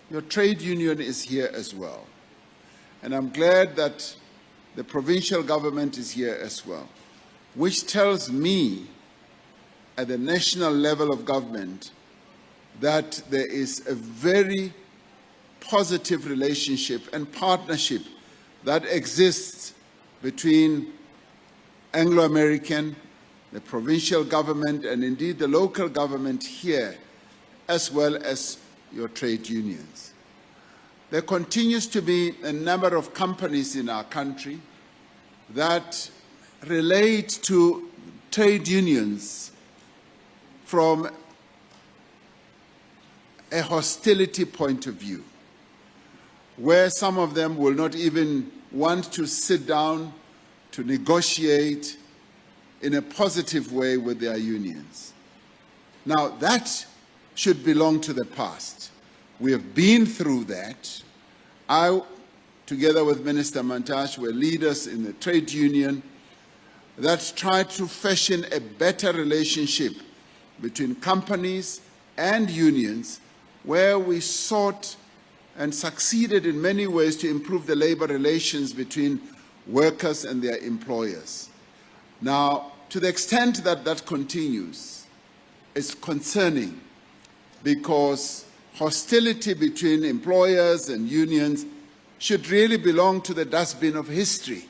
your trade union is here as well. And I'm glad that the provincial government is here as well, which tells me at the national level of government that there is a very positive relationship and partnership that exists between Anglo American, the provincial government, and indeed the local government here, as well as your trade unions. There continues to be a number of companies in our country that relate to trade unions from a hostility point of view, where some of them will not even want to sit down to negotiate in a positive way with their unions. Now, that should belong to the past. We have been through that. I, together with Minister Mantashe, were leaders in the trade union that tried to fashion a better relationship between companies and unions, where we sought and succeeded in many ways to improve the labor relations between workers and their employers. Now, to the extent that that continues, it's concerning, because hostility between employers and unions should really belong to the dustbin of history.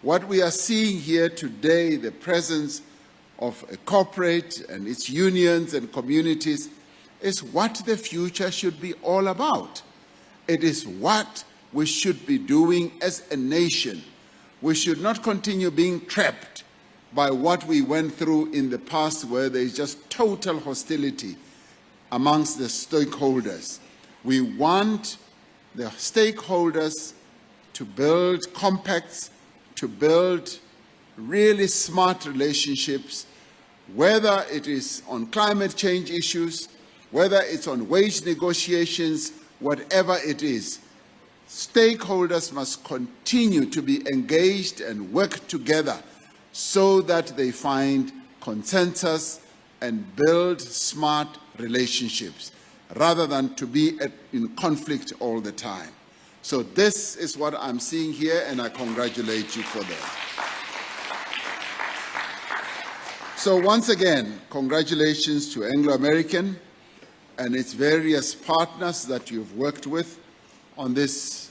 What we are seeing here today, the presence of a corporate and its unions and communities, is what the future should be all about. It is what we should be doing as a nation. We should not continue being trapped by what we went through in the past, where there is just total hostility amongst the stakeholders. We want the stakeholders to build compacts, to build really smart relationships, whether it is on climate change issues, whether it's on wage negotiations, whatever it is. Stakeholders must continue to be engaged and work together so that they find consensus and build smart relationships, rather than to be in conflict all the time. So this is what I'm seeing here, and I congratulate you for that. So once again, congratulations to Anglo American and its various partners that you've worked with on this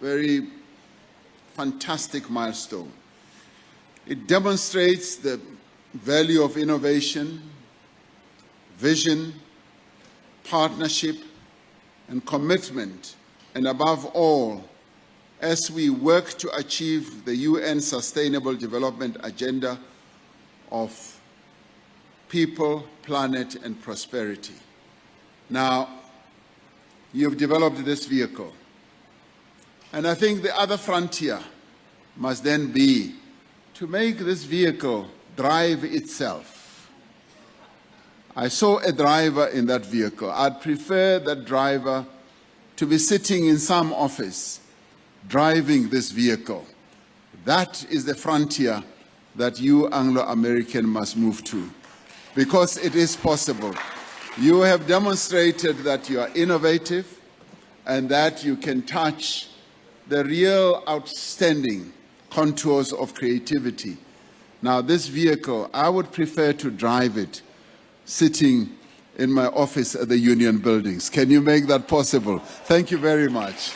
very fantastic milestone. It demonstrates the value of innovation, vision, partnership, and commitment, and above all, as we work to achieve the UN Sustainable Development Agenda of people, planet, and prosperity. Now, you've developed this vehicle, and I think the other frontier must then be to make this vehicle drive itself. I saw a driver in that vehicle. I'd prefer that driver to be sitting in some office driving this vehicle. That is the frontier that you Anglo American must move to, because it is possible. You have demonstrated that you are innovative and that you can touch the real outstanding contours of creativity. Now, this vehicle, I would prefer to drive it sitting in my office at the Union Buildings. Can you make that possible? Thank you very much.